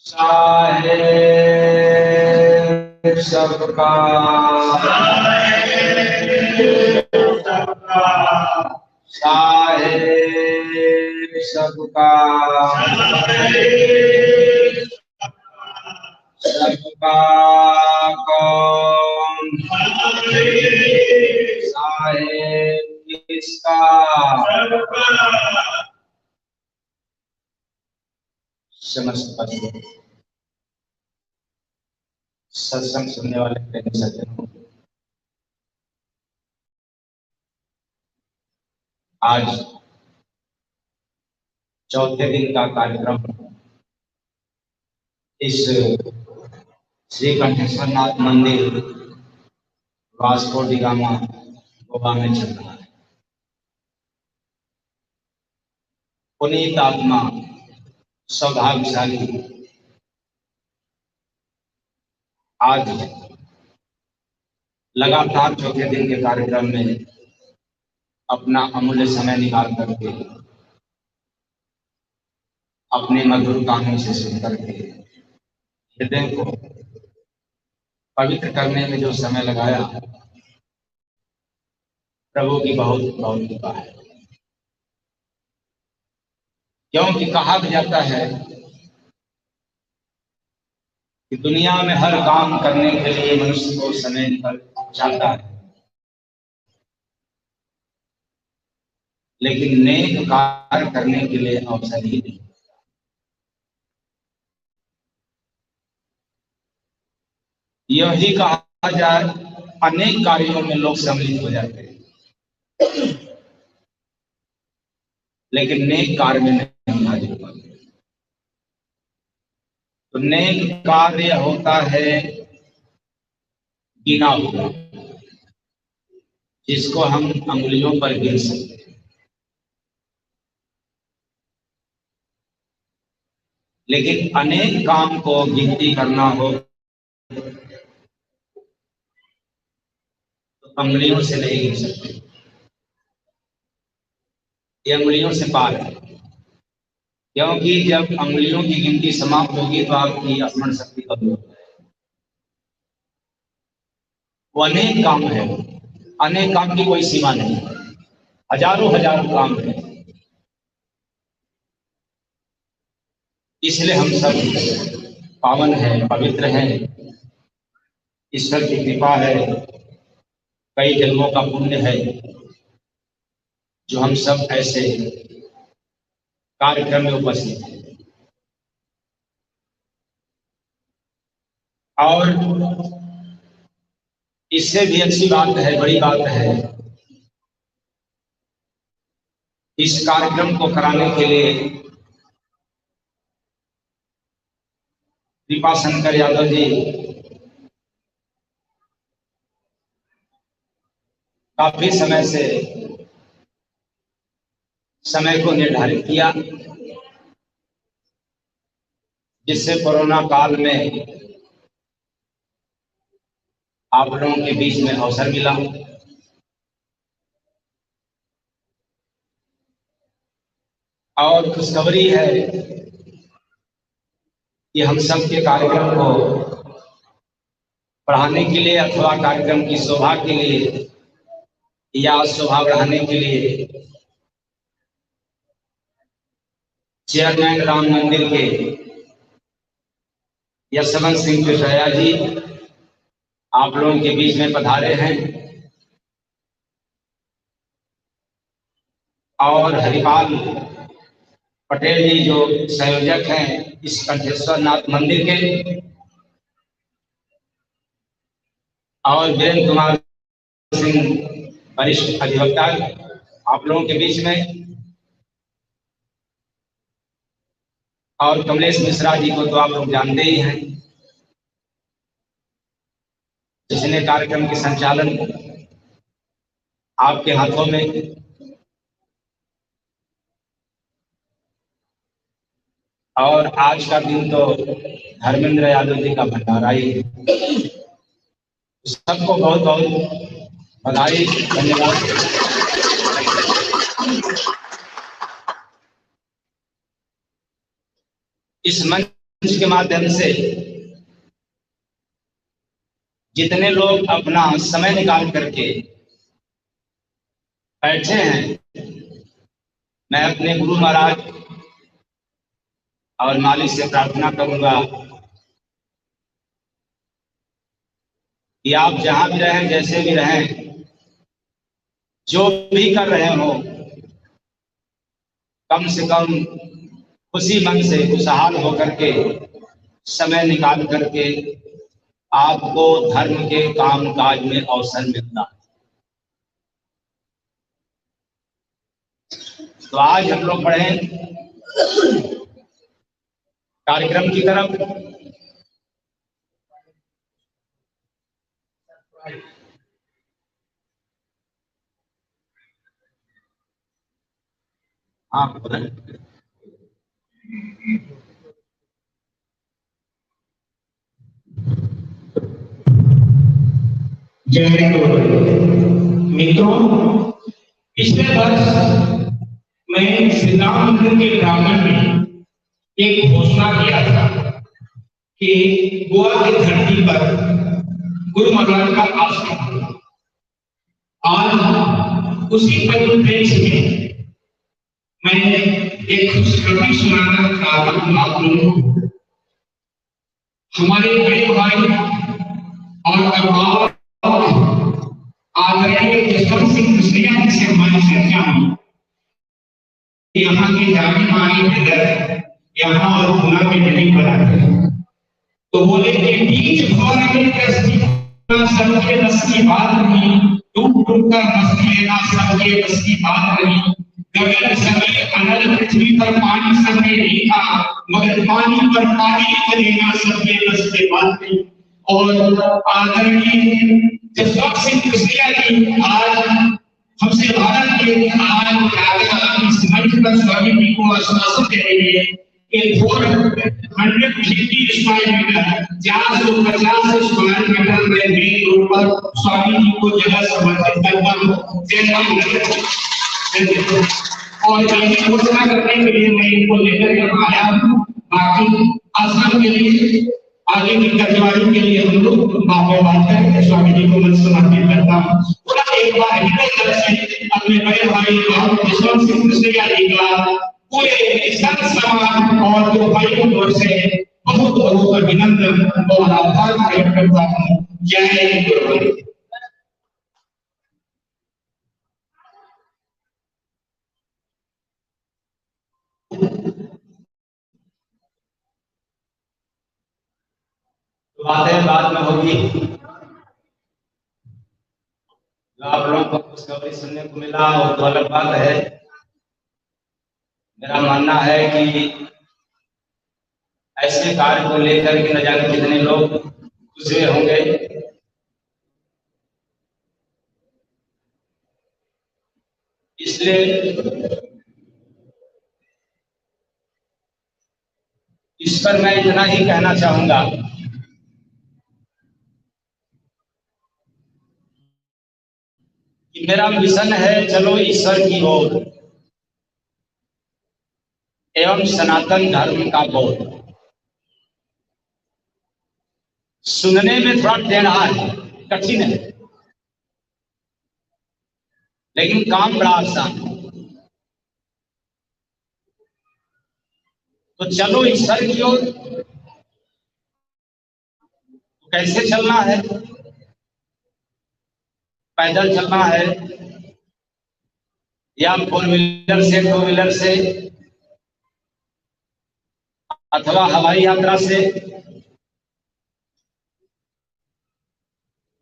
साहेब सबका साहेब सबका सबका कौन साहेब किसका। समस्त पद सत्संग सुनने वाले प्रेमी सज्जनों, आज चौथे दिन का कार्यक्रम इस श्री कंठेश्वर नाथ मंदिर वास्को डी गामा गोवा में चल रहा है। पुनीत आत्मा सौभाग्यशाली आज लगातार चौथे दिन के कार्यक्रम में अपना अमूल्य समय निकाल करके अपने मधुर गानों से सुन करके हृदय को पवित्र करने में जो समय लगाया, प्रभु की बहुत बहुत कृपा है। क्योंकि कहा भी जाता है कि दुनिया में हर काम करने के लिए मनुष्य को समय निकल जाता है, लेकिन नेक कार्य करने के लिए अवसर ही नहीं। यही कहा जाए, अनेक कार्यों में लोग सम्मिलित हो जाते हैं, लेकिन नेक कार्य में नहीं हाजिर हो पाते। तो नेक कार्य होता है गिना हुआ, जिसको हम अंगुलियों पर गिन सकते हैं, लेकिन अनेक काम को गिनती करना हो तो अंगुलियों से नहीं गिन सकते। ये अंगुलियों से पार है, क्योंकि जब अंगुलियों की गिनती समाप्त होगी तो आपकी स्मरण शक्ति कम होगी। वो अनेक काम है, अनेक काम की कोई सीमा नहीं, हजारों हजारों काम है। इसलिए हम सब पावन हैं, पवित्र हैं, ईश्वर की कृपा है, कई जन्मों का पुण्य है जो हम सब ऐसे कार्यक्रम में उपस्थित हैं। और इससे भी अच्छी बात है, बड़ी बात है, इस कार्यक्रम को कराने के लिए कृपा शंकर यादव जी काफी समय से समय को निर्धारित किया, जिससे कोरोना काल में आप लोगों के बीच में अवसर मिला। और खुशखबरी है कि हम सब के कार्यक्रम को बढ़ाने के लिए अथवा कार्यक्रम की शोभा के लिए या शोभा बढ़ाने के लिए चेयरमैन राम मंदिर के यशवंत सिंह पिठैया जी आप लोगों के बीच में पधारे हैं, और हरिपाल पटेल जी जो संयोजक हैं इस कंठेश्वर नाथ मंदिर के, और वीरेंद्र कुमार सिंह वरिष्ठ अधिवक्ता आप लोगों के बीच में, और कमलेश मिश्रा जी को तो आप लोग जानते ही हैं, जिसने कार्यक्रम के संचालन आपके हाथों में। और आज का दिन तो धर्मेंद्र यादव जी का भंडारा ही है। सबको बहुत बहुत बधाई, धन्यवाद। इस मंच मंच के माध्यम से जितने लोग अपना समय निकाल करके बैठे हैं, मैं अपने गुरु महाराज और मालिक से प्रार्थना करूंगा कि आप जहां भी रहें, जैसे भी रहें, जो भी कर रहे हो, कम से कम खुशी मन से खुशहाल होकर के समय निकाल करके आपको धर्म के काम काज में अवसर मिलता है। तो आज हम लोग बढ़े कार्यक्रम की तरफ। हाँ, जय गुरु। मित्रों, पिछले वर्ष मैं श्री राम मंदिर के प्रांगण में एक घोषणा किया था कि गोवा की धरती पर गुरु महाराज का आश्रम होगा। आज उसी परिप्रेक्ष्य में मैं एक खुशखबरी सुनाना चाहता हूँ आप लोगों को। हमारे बड़े भाई और अभिभावक आदरणीय जसवंत सिंह कुशरिया जी से हमारी चर्चा हुई। यहाँ के जाने माने बिल्डर यहाँ और पुणे में नहीं बनाते, तो बोले कि बीच भवन में कसती सबके बस की बात नहीं, टूट टूट कर मस्ती लेना सबके बस की बात नहीं। गगन सभी अनल पृथ्वी पर पानी सबने देखा, मगर पानी पर पानी लेना सबके बस की बात नहीं। और आदरणीय जसवंत सिंह कुशरिया जी आज हमसे भारत के आज इस मंच पर स्वामी जी को आश्वासन दे रही है कि 450 स्क्वायर मीटर 450 स्क्वायर मीटर में मेन रोड पर स्वामी जी को जगह समर्पित करता हूँ। जय राम। और ये घोषणा करने के लिए मैं इनको लेकर के आया हूँ। बाकी आश्रम के लिए आगे की कार्यवाही के लिए हम लोग बात करके स्वामी जी को मंच समर्पित करता हूँ। पूरा एक बार हृदय तरफ से अपने बड़े भाई और जसवंत सिंह कुशरिया जी का पूरे संत समाज और जो भाइयों की ओर से बहुत बहुत अभिनंदन और आभार प्रकट करता हूँ। जय गुरु। बातें बाद में होगी। आप लोगों को खुशखबरी सुनने को मिला और तो अलग बात है। मेरा मानना है कि ऐसे कार्य को लेकर के न जाने कितने लोग खुश होंगे। इसलिए इस पर मैं इतना ही कहना चाहूंगा कि मेरा मिशन है चलो ईश्वर की ओर एवं सनातन धर्म का बोध। सुनने में थोड़ा टेढ़ा है, कठिन है, लेकिन काम बड़ा आसान है। तो चलो ईश्वर की ओर कैसे चलना है? पैदल चलना है या 4 व्हीलर से 2 व्हीलर से अथवा हवाई यात्रा से?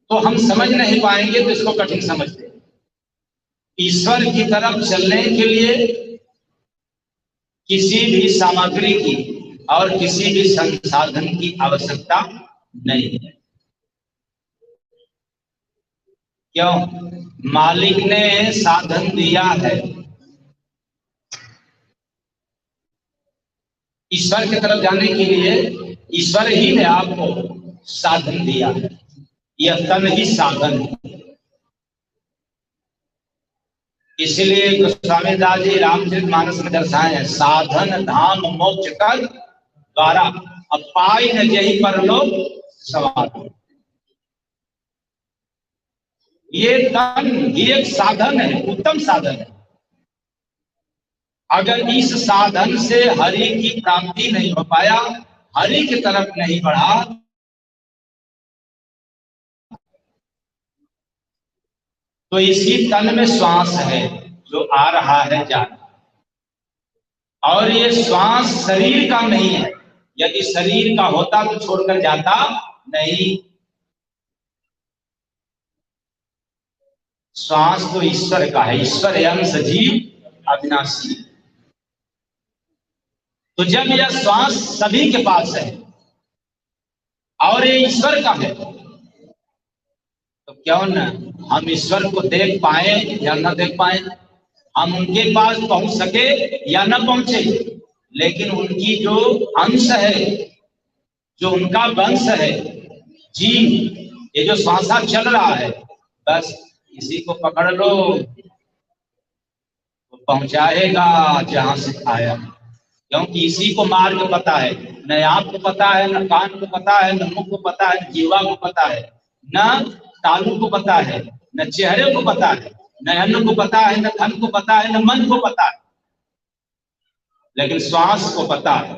तो हम समझ नहीं पाएंगे, तो इसको कठिन समझते हैं। ईश्वर की तरफ चलने के लिए किसी भी सामग्री की और किसी भी संसाधन की आवश्यकता नहीं है। क्यों? मालिक ने साधन दिया है। ईश्वर की तरफ जाने के लिए ईश्वर ही ने आपको साधन दिया है। यह तन ही साधन है। इसलिए गोस्वामी दास जी रामचरितमानस में दर्शाए हैं, साधन धाम मोक्ष कर द्वारा अब पाई न यही परलोक सवार। ये तन ये एक साधन है, उत्तम साधन है। अगर इस साधन से हरि की प्राप्ति नहीं हो पाया, हरि की तरफ नहीं बढ़ा, तो इसी तन में श्वास है जो आ रहा है जा रहा है। और ये श्वास शरीर का नहीं है, यदि शरीर का होता तो छोड़कर जाता नहीं। श्वास तो ईश्वर का है, ईश्वर अंश जीव अविनाशी। तो जब यह श्वास सभी के पास है और ये ईश्वर का है, तो क्यों न हम ईश्वर को देख पाए या न देख पाए, हम उनके पास पहुंच सके या न पहुंचे, लेकिन उनकी जो अंश है, जो उनका वंश है, जीव, ये जो श्वासा चल रहा है, बस इसी को पकड़ लो, तो पहुंचाएगा जहां से आया। क्योंकि इसी को मार्ग पता है, न आंख को पता है, न कान को पता है, न मुख को पता है, न जीवा को पता है, न तालु को पता है, न चेहरे को पता है, न अन्न को पता है, न धन को पता है, न मन को पता है, लेकिन श्वास को पता है।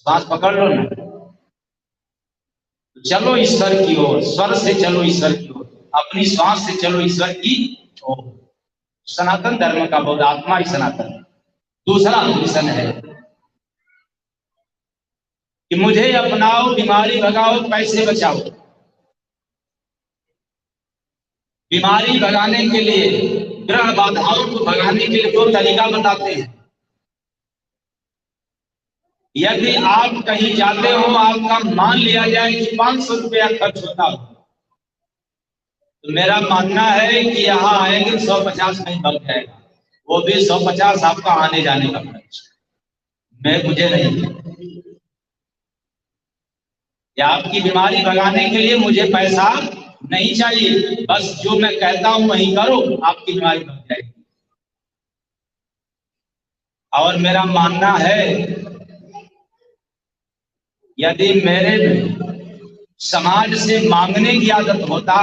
श्वास पकड़ लो ना, चलो ईश्वर की ओर, स्वर से चलो ईश्वर की ओर, अपनी श्वास से चलो ईश्वर की ओर। सनातन धर्म का बोध आत्मा ही सनातन है। दूसरा मिशन है कि मुझे अपनाओ, बीमारी भगाओ, पैसे बचाओ। बीमारी भगाने के लिए, ग्रह बाधाओं को भगाने के लिए दो तरीका बताते हैं। यदि आप कहीं जाते हो, आपका मान लिया जाए कि 500 रुपया खर्च होता हो, तो मेरा मानना है कि यहाँ आएंगे 150 नहीं बन जाएगा, वो भी 150 आपका आने जाने का खर्च, मुझे नहीं। या आपकी बीमारी भगाने के लिए मुझे पैसा नहीं चाहिए, बस जो मैं कहता हूं वही करो, आपकी बीमारी भग जाएगी। और मेरा मानना है यदि मेरे समाज से मांगने की आदत होता,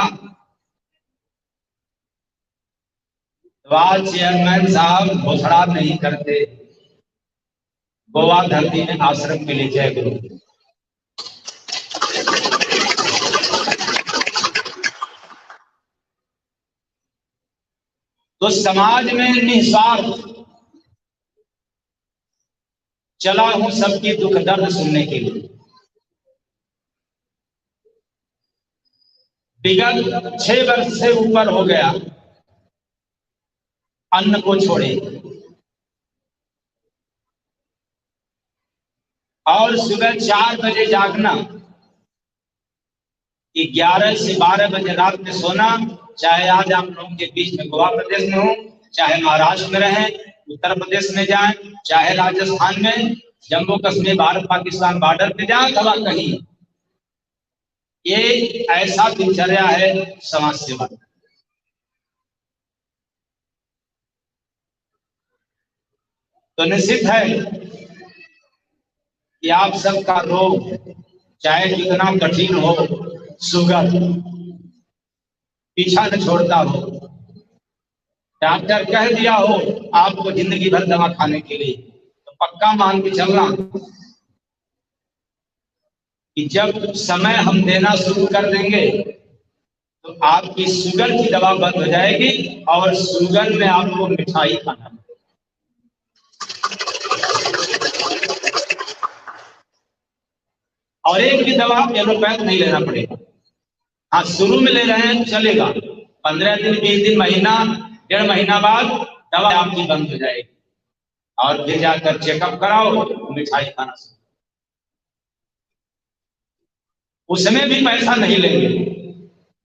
तो आज चेयरमैन साहब घोषणा नहीं करते गोवा धरती में आश्रम के लिए। जय गुरु। तो समाज में निस्वार्थ चला हूं सबकी दुख दर्द सुनने के लिए। विगत 6 वर्ष से ऊपर हो गया अन्न को छोड़े, और सुबह 4 बजे जागना, 11 से 12 बजे रात में सोना, चाहे आज आप लोगों के बीच में गोवा प्रदेश में हो, चाहे महाराष्ट्र में रहें, उत्तर प्रदेश में जाएं, चाहे राजस्थान में, जम्मू कश्मीर भारत पाकिस्तान बॉर्डर पे जाए, अथवा कहीं, ये ऐसा दिनचर्या है समाज सेवा। तो निश्चित है कि आप सबका रोग चाहे कितना कठिन हो, शुगर पीछा न छोड़ता हो, डॉक्टर कह दिया हो आपको जिंदगी भर दवा खाने के लिए, तो पक्का मान के चलना कि जब समय हम देना शुरू कर देंगे तो आपकी शुगर की दवा बंद हो जाएगी और शुगर में आपको मिठाई खाना। और एक भी दवा एलोपैथ नहीं लेना पड़ेगा। हाँ, शुरू में ले रहे हैं चलेगा, 15 दिन 20 दिन महीना 1.5 महीना बाद दवा आपकी बंद हो जाएगी, और फिर जाकर चेकअप कराओ, मिठाई खाना शुरू। उसमें भी पैसा नहीं लेंगे,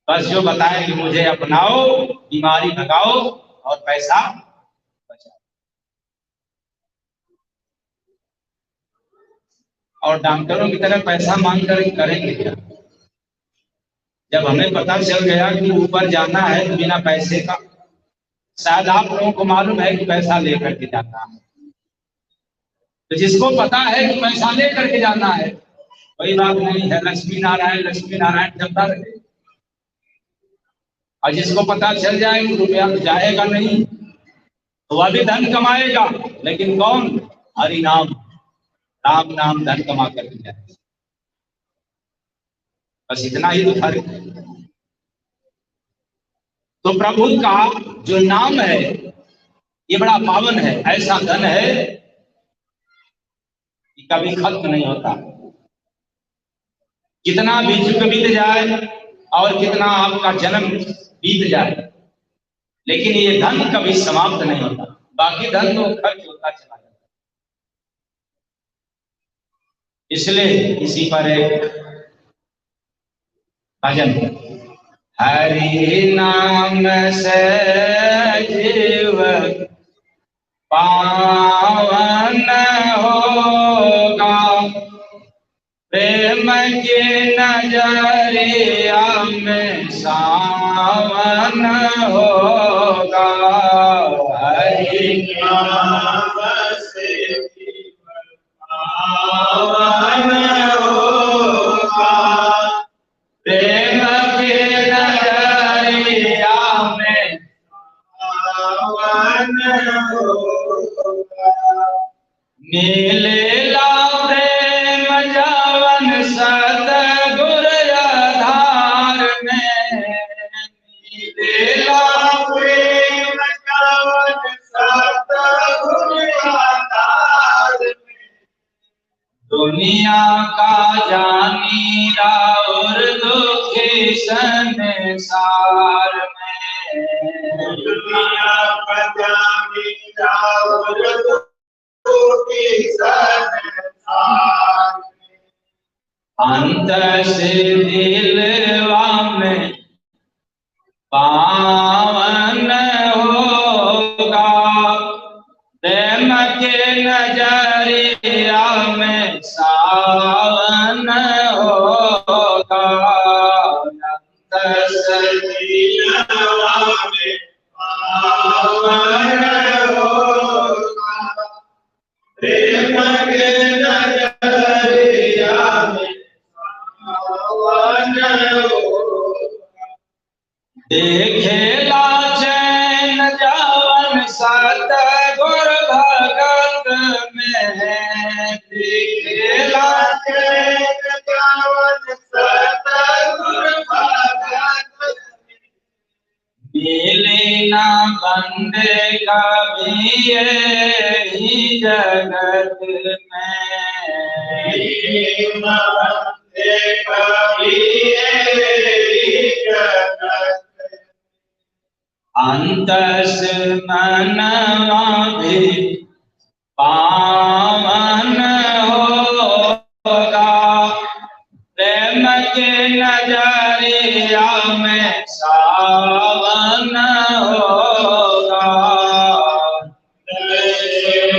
बस जो बताएं कि मुझे अपनाओ, बीमारी भगाओ और पैसा बचाओ। और डॉक्टरों की तरह पैसा मांग कर करेंगे क्या? जब हमें पता चल गया कि ऊपर जाना है तो बिना पैसे का, शायद आप लोगों को मालूम है कि पैसा लेकर के जाता है, तो जिसको पता है कि पैसा ले करके जाना है, कोई बात नहीं है, लक्ष्मी नारायण चलता रहे। और जिसको पता चल जाए कि रुपया जाएगा नहीं, तो वह भी धन कमाएगा, लेकिन कौन? हरि नाम, राम नाम धन कमा करके जाए। बस इतना ही तो फर्क है। तो प्रभु का जो नाम है ये बड़ा पावन है, ऐसा धन है कि कभी खत्म नहीं होता। कितना भी युग बीत जाए और कितना आपका जन्म बीत जाए, लेकिन ये धन कभी समाप्त नहीं होता। बाकी धन तो खर्च होता चला जाता। इसलिए इसी पर एक भजन, हरि नाम से जीवन पावन होगा, प्रेम के नजरिया में सावन होगा। हरि नाम से जीवन पावन होगा, प्रेम के नजरिया में सावन होगा। नीलेला प्रेम जवन सतगुर आधार में, नीलेला प्रेम जवन सतगुर आधार में, दुनिया का जानी और दुखी संसार में, दुनिया का जानी और अंत से दिलवा में पावन होगा, प्रेम के नजरिया में सावन होगा। अंत से दिलवा में पावन होगा, प्रेम के नजरिया में सावन होगा। देखेला चैन जवन सतगुर भगत में, देखेला चैन जवन सतगुर भगत में, मिले ना बंदे कभी यही जगत में, मिले ना बंदे कभी यही जगत। अंतस मनवा भी पावन होगा, प्रेम के नजरिया में सावन होगा।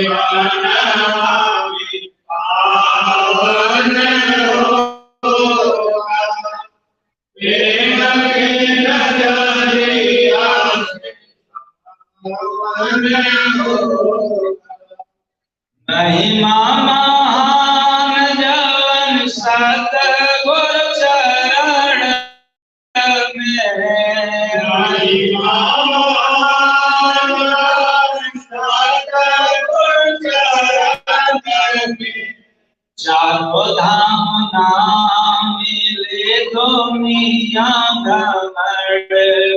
मनवा भी पावन होगा, प्रेम के नजरिया में सावन होगा। महिमा महान जवन सतगुर चरण में, महिमा महान सतगुर चरण में, चारों धाम नाम मिले दुनिया भ्रमण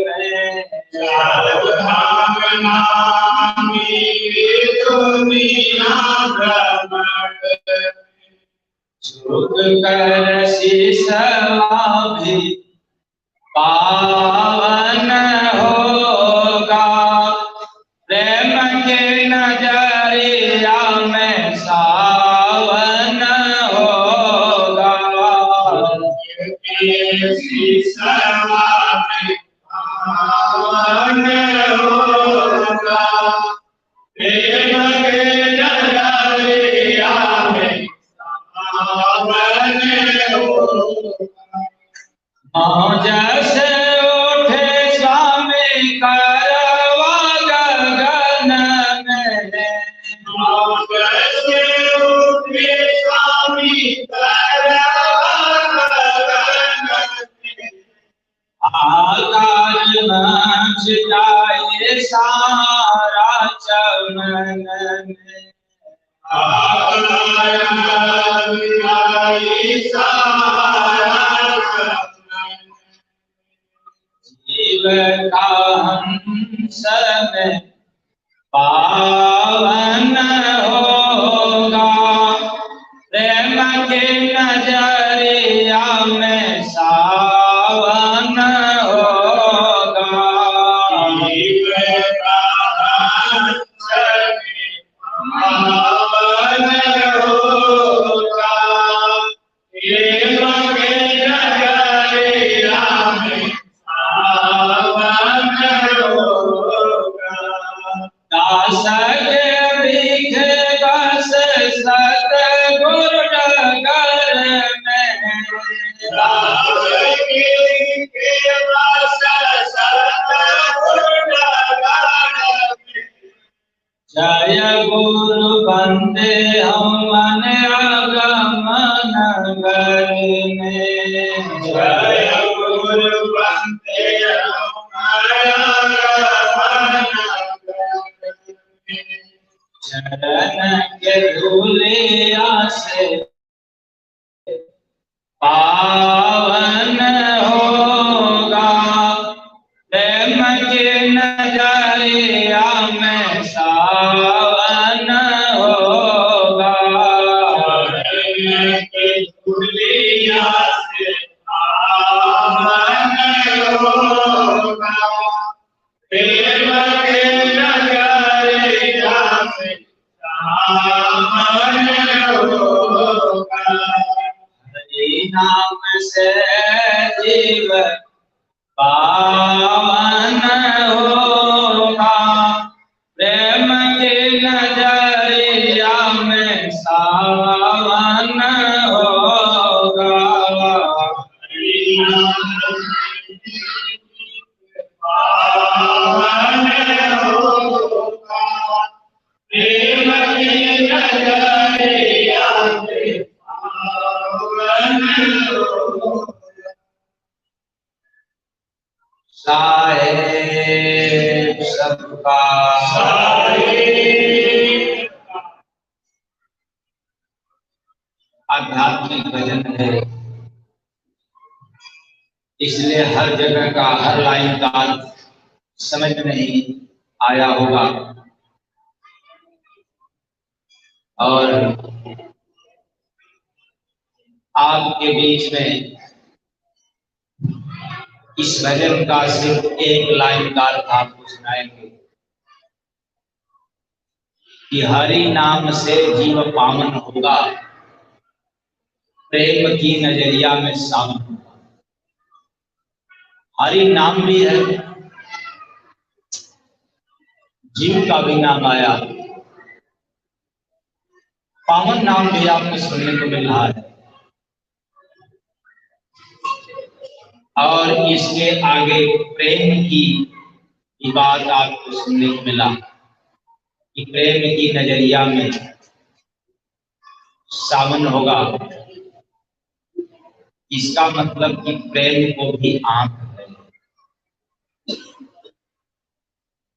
में, चारों धाम नाम मिले दुनिया भ्रमण में, झुक कर शीशवा भी पावन होगा, प्रेम के नजरिया में सावन होगा। शीशवा भी पावन होगा, प्रेम के नजरिया में सावन होगा। मौज से उठे स्वामी करवा गगन में, मौज से जाए सारा चमन में, जीव का हंस में पावन होगा, प्रेम के नजरिया में सावन होगा। जीव का हंस में पावन होगा, प्रेम के नजरिया में सावन होगा। दास के बिख बस सतगुरु नगर में, दास के बिख बस सतगुरु नगर में, जय गुरु बंदे हमन आगम नगर में, जय गुरु बंदे हमन आगम नगर में। चरण के धूलिया से पावन होगा, प्रेम के नजरिया में सावन होगा। प्रेम के धूलिया से पावन होगा, प्रेम के नजरिया में सावन होगा। हरि नाम से जीव पावन होगा, प्रेम के नजरिया में सावन होगा। हरि नाम पावन होगा, प्रेम के नजरिया में सावन होगा। साहेब सबका आध्यात्मिक भजन है, इसलिए हर जगह का हर लाइन का समझ में नहीं आया होगा। और आपके बीच में इस भजन का सिर्फ एक लाइन का अर्थ आपको सुनाएंगे कि हरि नाम से जीव पावन होगा, प्रेम की नजरिया में सावन होगा। हरि नाम भी है, जीव का भी नाम आया, पावन नाम भी आपको सुनने को मिल रहा है। और इसके आगे प्रेम की बात आपको सुनने को मिला कि प्रेम की नजरिया में सावन होगा। इसका मतलब कि प्रेम को भी आंख है,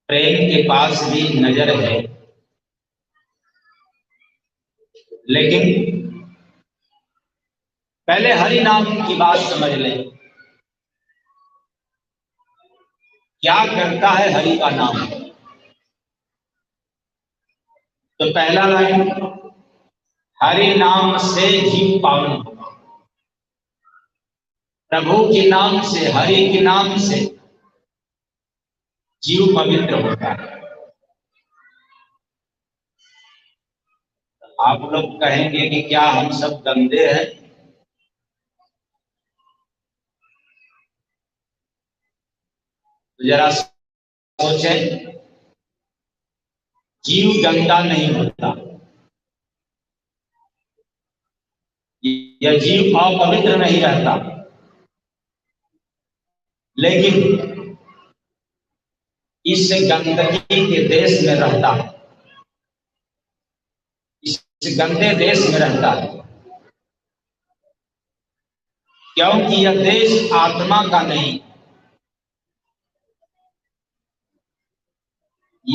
प्रेम के पास भी नजर है। लेकिन पहले हरि नाम की बात समझ लें, क्या करता है हरि का नाम। तो पहला लाइन, हरि नाम से जीव पावन होगा। प्रभु के नाम से, हरि के नाम से जीव पवित्र होता है। आप लोग कहेंगे कि क्या हम सब गंदे हैं? तो जरा सोचें, जीव गंदा नहीं होता, यह जीव अपवित्र नहीं रहता, लेकिन इस गंदगी के देश में रहता है, इस गंदे देश में रहता है, क्योंकि यह देश आत्मा का नहीं,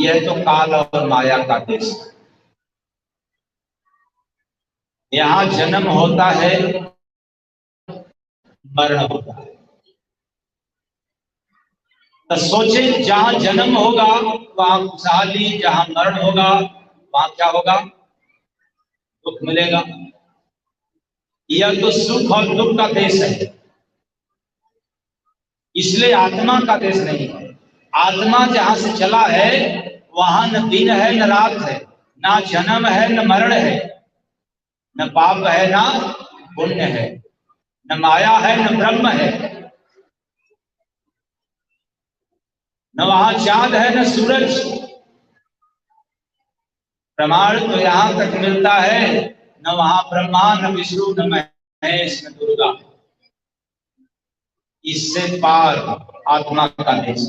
यह तो काल और माया का देश है। यहाँ जन्म होता है, मरण होता है। तो सोचे, जहां जन्म होगा वहां खुशहाली, जहां मरण होगा वहां क्या होगा? दुख मिलेगा। यह तो सुख और दुख का देश है, इसलिए आत्मा का देश नहीं है। आत्मा जहां से चला है वहां न दिन है न रात है, ना जन्म है न मरण है, न पाप है ना पुण्य है, न माया है न ब्रह्म है, न वहां चांद है न सूरज। प्रमाण तो यहां तक मिलता है, न वहां ब्रह्मा न विष्णु न महेश न दुर्गा। इससे पार आत्मा का देश।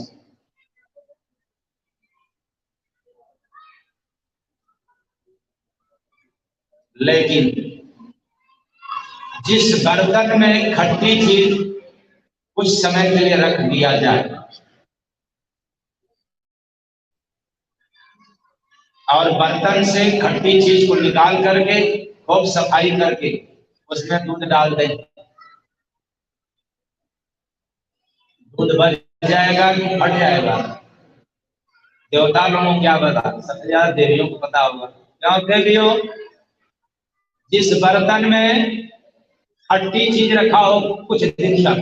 लेकिन जिस बर्तन में खट्टी चीज कुछ समय के लिए रख दिया जाए और बर्तन से खट्टी चीज को निकाल करके खूब सफाई करके उसमें दूध डाल दें, दूध बच जाएगा कि फट जाएगा? देवता लोगों को क्या पता, सत्या देवियों को पता होगा। क्या देवियों, जिस बर्तन में खट्टी चीज रखा हो कुछ दिन तक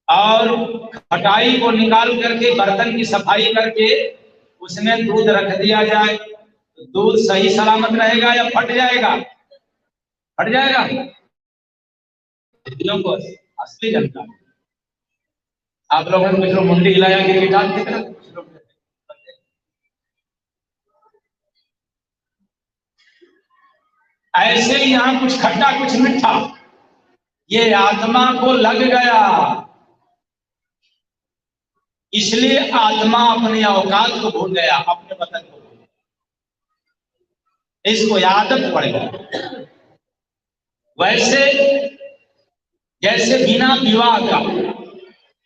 और खटाई को निकाल करके बर्तन की सफाई करके उसमें दूध रख दिया जाए तो दूध सही सलामत रहेगा या फट जाएगा? फट जाएगा। देवियों को असली जनता। आप लोगों ने कुछ लोग मुंडी हिलाया कि गिटार की तरह, कुछ लोग ऐसे ही यहाँ कुछ खट्टा कुछ मीठा, ये आत्मा को लग गया, इसलिए आत्मा अपने औकात को भूल गया, अपने वतन को भूल गया, इसको आदत पड़ गया। वैसे जैसे बिना विवाह का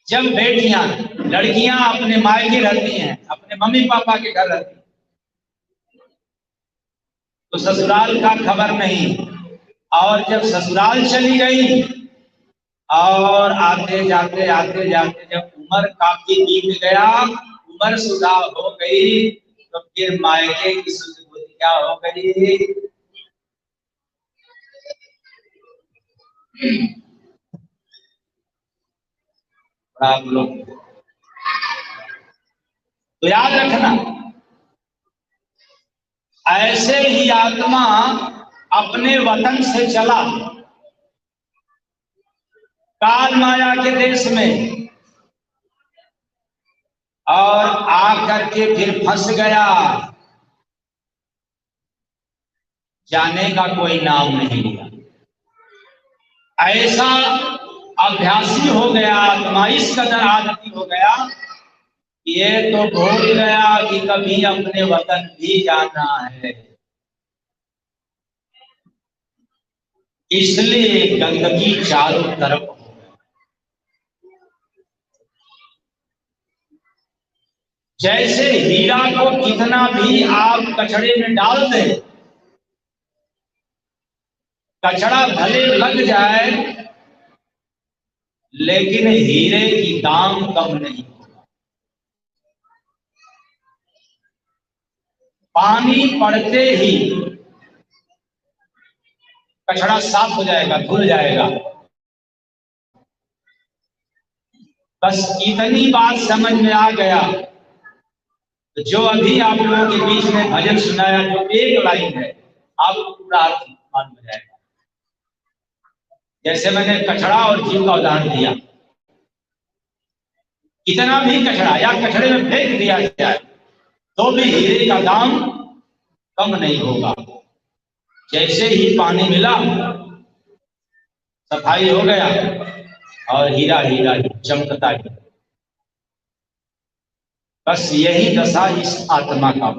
जब बेटियां लड़कियां अपने मायके रहती हैं, अपने मम्मी पापा के घर रहती हैं, तो ससुराल का खबर नहीं, और जब ससुराल चली गई और आते जाते जब उम्र काफी बीत गया, उम्र सुधा हो गई, तो फिर मायके की सुध क्या हो गई? आप लोग तो याद रखना, ऐसे ही आत्मा अपने वतन से चला काल माया के देश में और आकर के फिर फंस गया, जाने का कोई नाम नहीं लिया। ऐसा अभ्यासी हो गया आत्मा, इस कदर आदती हो गया, ये तो भूल गया कि कभी अपने वतन भी जाना है। इसलिए गंदगी चारों तरफ हो गई। जैसे हीरा को कितना भी आप कचड़े में डाल दें, कचड़ा भले लग जाए लेकिन हीरे की दाम कम नहीं होगा। पानी पड़ते ही कचड़ा साफ हो जाएगा, धुल जाएगा। बस इतनी बात समझ में आ गया, तो जो अभी आप लोगों के बीच में भजन सुनाया, जो एक लाइन है, आपको पूरा अर्थ मालूम हो जाएगा। जैसे मैंने कचड़ा और जीव का उदाहरण दिया, कितना भी कचड़ा या कचड़े में फेंक दिया जाए तो भी हीरे का दाम कम नहीं होगा। जैसे ही पानी मिला, सफाई हो गया और हीरा हीरा चमकता है। बस यही दशा इस आत्मा का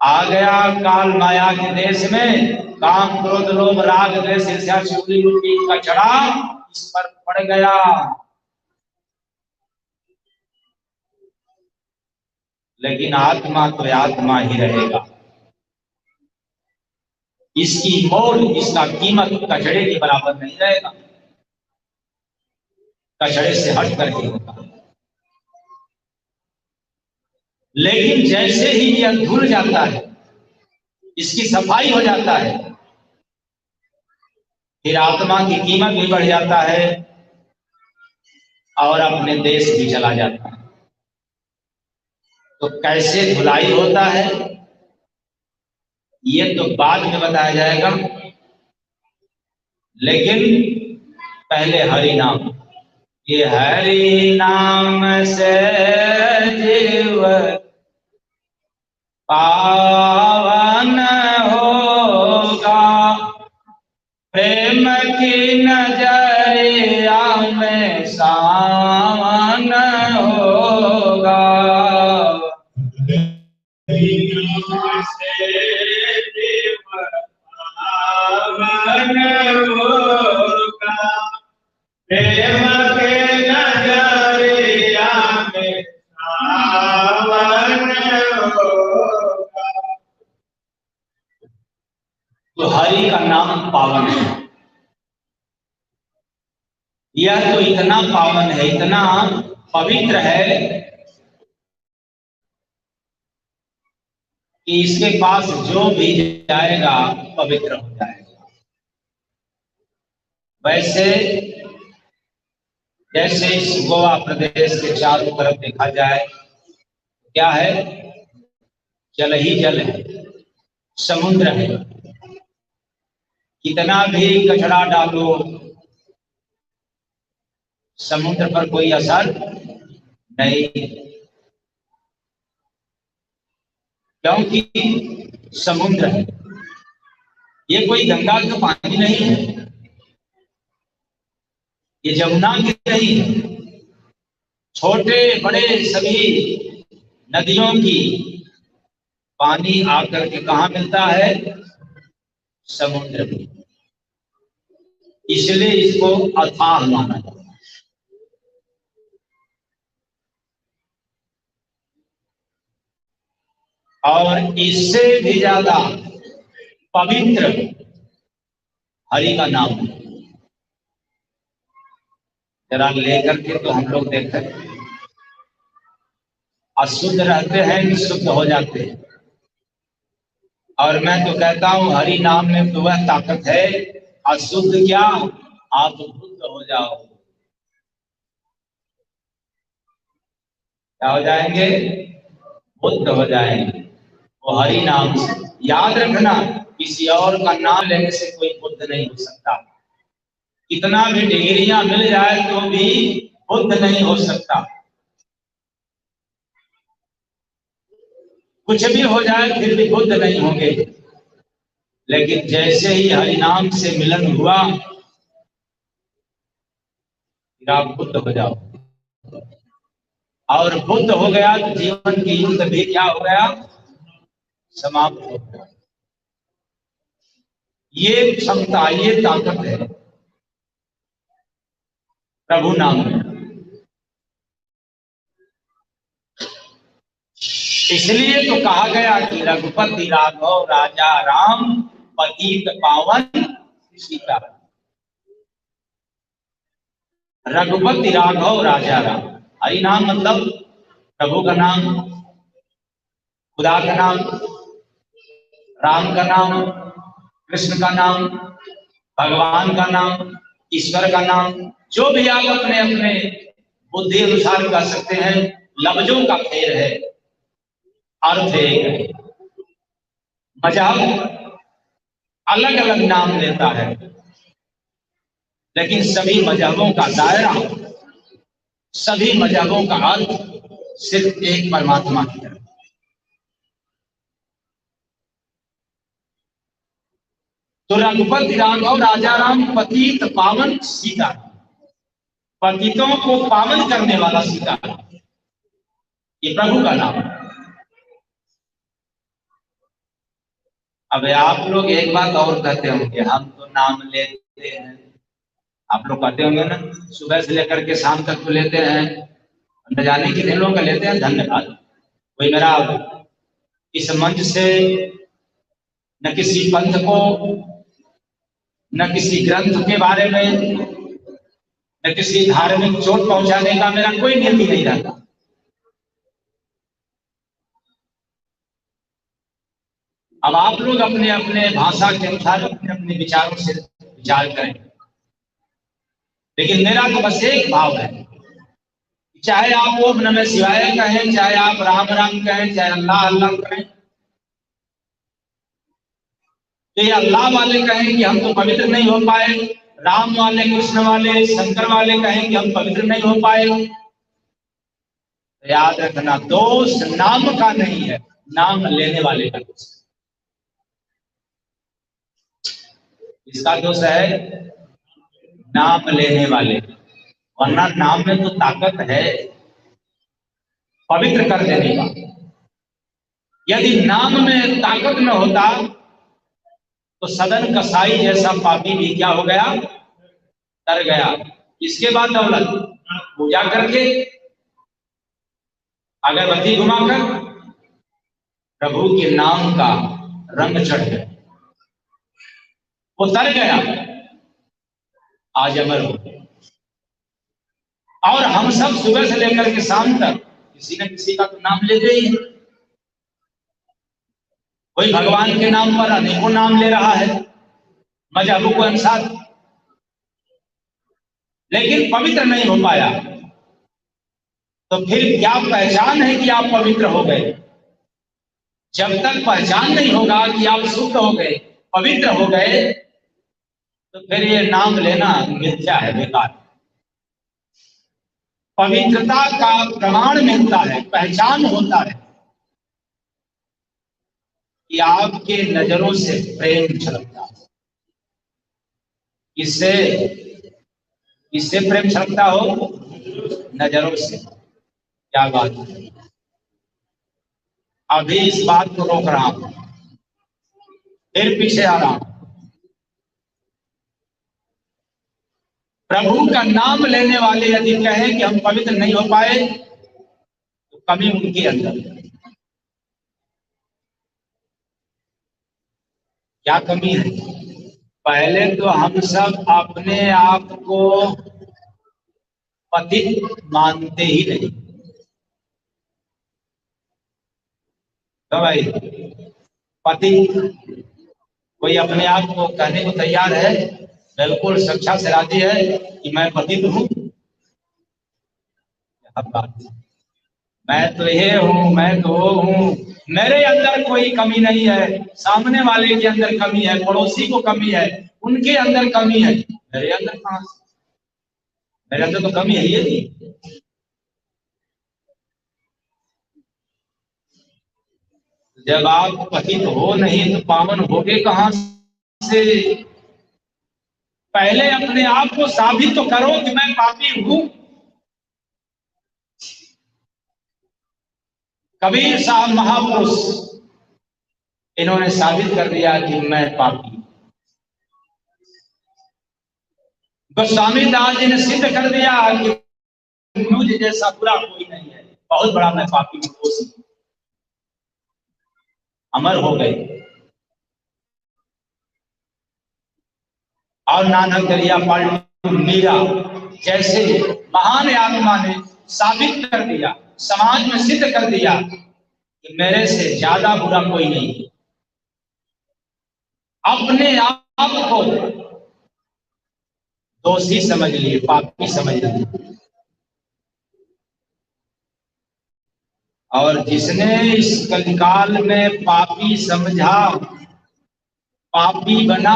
आ गया काल माया के देश में, काम क्रोध लोभ राग द्वेष ईर्ष्या चुगली रूपी कचड़ा इस पर पड़ गया। लेकिन आत्मा तो आत्मा ही रहेगा। इसकी मोल, इसका कीमत कचड़े के बराबर नहीं रहेगा, कचड़े से हट करके होगा। लेकिन जैसे ही यह धुल जाता है, इसकी सफाई हो जाता है, फिर आत्मा की कीमत भी बढ़ जाता है और अपने देश भी चला जाता है। तो कैसे धुलाई होता है ये तो बाद में बताया जाएगा, लेकिन पहले हरि नाम। ये हरि नाम से जीव पावन होगा, प्रेम की नजरिया में सावन होगा। प्रेम के नजरिया में सावन होगा। तो हरि का नाम पावन है। यह तो इतना पावन है, इतना पवित्र है कि इसके पास जो भी जाएगा पवित्र हो जाएगा। वैसे जैसे इस गोवा प्रदेश के चारों तरफ देखा जाए, क्या है? जल ही जल है, समुद्र है। कितना भी कचरा डालो, समुद्र पर कोई असर नहीं, क्योंकि समुद्र है। ये कोई गंगा का पानी नहीं है, ये जमुना की नहीं है। छोटे बड़े सभी नदियों की पानी आकर के कहाँ मिलता है? समुद्र में। इसलिए इसको अथाह माना जाता है। और इससे भी ज्यादा पवित्र हरि का नाम है। जरा लेकर के तो हम लोग देखते हैं, अशुद्ध रहते हैं कि शुद्ध हो जाते हैं। और मैं तो कहता हूं हरि नाम में तो वह ताकत है, अशुद्ध क्या, आप बुद्ध हो जाओ। क्या हो जाएंगे? बुद्ध हो जाएंगे। वो हरि नाम से याद रखना, किसी और का नाम लेने से कोई बुद्ध नहीं हो सकता। कितना भी डिग्रियां मिल जाए तो भी बुद्ध नहीं हो सकता। कुछ भी हो जाए फिर भी बुद्ध नहीं होंगे। लेकिन जैसे ही हरि नाम से मिलन हुआ, फिर आप बुद्ध हो जाओ। और बुद्ध हो गया तो जीवन की युद्ध भी क्या हो गया? समाप्त हो गया। ये क्षमता, ये ताकत है प्रभु नाम में। इसलिए तो कहा गया कि रघुपति राघव राजा राम, पतित पावन सीता। रघुपति राघव राजा राम, हरि नाम मतलब प्रभु का नाम, खुदा का नाम, राम का नाम, कृष्ण का नाम, भगवान का नाम, ईश्वर का नाम, जो भी आप अपने अपने बुद्धि अनुसार कह सकते हैं। लफ्जों का खेल है, अर्थ एक है। मजहब अलग अलग नाम लेता है, लेकिन सभी मजहबों का दायरा, सभी मजहबों का अर्थ सिर्फ एक परमात्मा की तरफ। तो रघुपति राघव राजा राम, पतित पावन सीता, पतितों को पावन करने वाला सीता, ये प्रभु का नाम है। अब आप लोग एक बात और कहते होंगे, हम तो नाम लेते हैं। आप लोग कहते होंगे ना, सुबह से लेकर के शाम तक तो लेते हैं, न जाने कितने लोग का लेते हैं। धन्यवाद। कोई मेरा इस मंच से न किसी पंथ को, न किसी ग्रंथ के बारे में, न किसी धार्मिक चोट पहुंचाने का मेरा कोई नियति नहीं रहता। अब आप लोग अपने अपने भाषा के अनुसार अपने अपने विचारों से विचार करें, लेकिन मेरा तो बस एक भाव है, चाहे आप ओम नमः शिवाय कहें, चाहे आप राम राम कहें, चाहे अल्लाह अल्लाह कहें, तो ये अल्लाह वाले कहें कि हम तो पवित्र नहीं हो पाए, राम वाले, कृष्ण वाले, शंकर वाले कहें कि हम पवित्र नहीं हो पाए, तो याद रखना दोष नाम का नहीं है, नाम लेने वाले का दोष। इसका दोष है नाम लेने वाले, वरना नाम में तो ताकत है पवित्र कर देने का। यदि नाम में ताकत न होता तो सदन कसाई जैसा पापी भी क्या हो गया, तर गया। इसके बाद दौलत पूजा करके अगरबत्ती घुमाकर प्रभु के नाम का रंग चढ़ गया, वो तर गया, आज अमर हो गया। और हम सब सुबह से लेकर के शाम तक किसी न किसी का तो नाम लेते ही हैं। कोई भगवान के नाम पर अनेकों नाम ले रहा है मजहबों के अनुसार, लेकिन पवित्र नहीं हो पाया। तो फिर क्या पहचान है कि आप पवित्र हो गए? जब तक पहचान नहीं होगा कि आप शुद्ध हो गए, पवित्र हो गए, तो फिर ये नाम लेना मिथ्या है, बेकार। पवित्रता का प्रमाण मिलता है, पहचान होता है कि आपके नजरों से प्रेम छलकता है। इससे इससे प्रेम छलकता हो, नजरों से। क्या बात है। अभी इस बात को रोक रहा हूं, फिर पीछे आ रहा हूं। प्रभु का नाम लेने वाले यदि कहें कि हम पवित्र नहीं हो पाए, तो कमी उनके अंदर। क्या कमी है? पहले तो हम सब अपने आप को पतित मानते ही नहीं। तो भाई पतित कोई अपने आप को कहने को तैयार है, बिल्कुल सच्चा से राजी है कि मैं पतित हूं। मैं तो ये हूं, मैं तो वो हूं, मेरे अंदर कोई कमी नहीं है, सामने वाले के अंदर कमी है, पड़ोसी को कमी है, उनके अंदर कमी है, मेरे अंदर कहां से? मेरे अंदर तो कमी है ये नहीं। जब आप पतित हो नहीं तो पावन होगे कहां से? पहले अपने आप को साबित तो करो कि मैं पापी हूं। कबीर साहब महापुरुष, इन्होंने साबित कर दिया कि मैं पापी। गोस्वामी दास जी ने सिद्ध कर दिया कि मुझे जैसा बुरा कोई नहीं है, बहुत बड़ा मैं पापी हूं। अमर हो गए। और नानक दरिया पलटू मीरा जैसे महान आत्मा ने साबित कर दिया, समाज में सिद्ध कर दिया कि मेरे से ज्यादा बुरा कोई नहीं। अपने आप को दोषी समझ लिए, पापी समझ लिए। और जिसने इस कलिकाल में पापी समझा, पापी बना,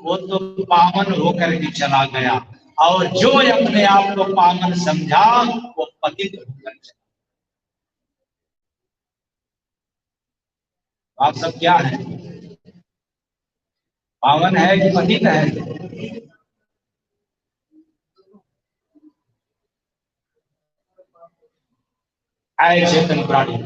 वो तो पावन होकर के चला गया। और जो अपने आप को पावन समझा, वो पतित होकर चला। आप सब क्या है? पावन है कि पतित है? आए चेतन प्राणी,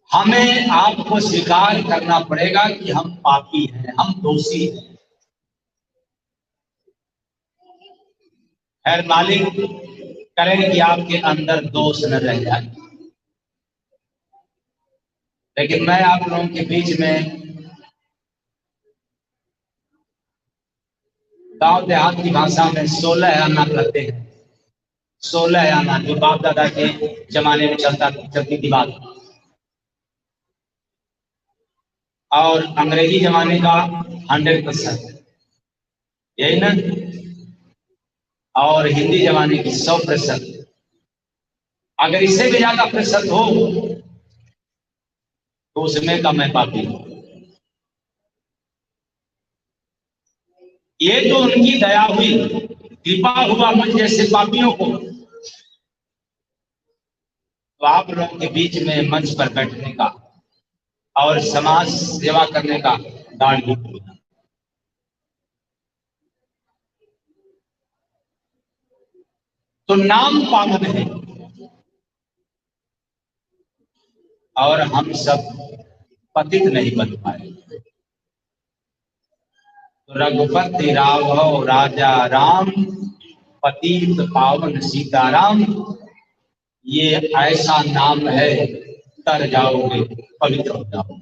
हमें आपको स्वीकार करना पड़ेगा कि हम पापी हैं, हम दोषी हैं। खैर मालिक करें कि आपके अंदर दोष न रह जाए। लेकिन मैं आप लोगों के बीच में गांव देहात की भाषा में 16 आना कहते हैं। 16 आना जो बाप दादा के जमाने में चलती थी बात, और अंग्रेजी जमाने का 100%, यही ना, और हिंदी जमाने की 100%। अगर इससे भी ज्यादा प्रतिशत हो तो उसमें का मैं पापी हूं। ये तो उनकी दया हुई, कृपा हुआ मुझ जैसे पापियों को, तो आप लोगों के बीच में मंच पर बैठने का और समाज सेवा करने का दान भी मिला। तो नाम पावन है और हम सब पतित नहीं बन पाए। तो रघुपति राघव राजा राम, पतित पावन सीताराम, ये ऐसा नाम है, तर जाओगे पवित्र हो जाओगे।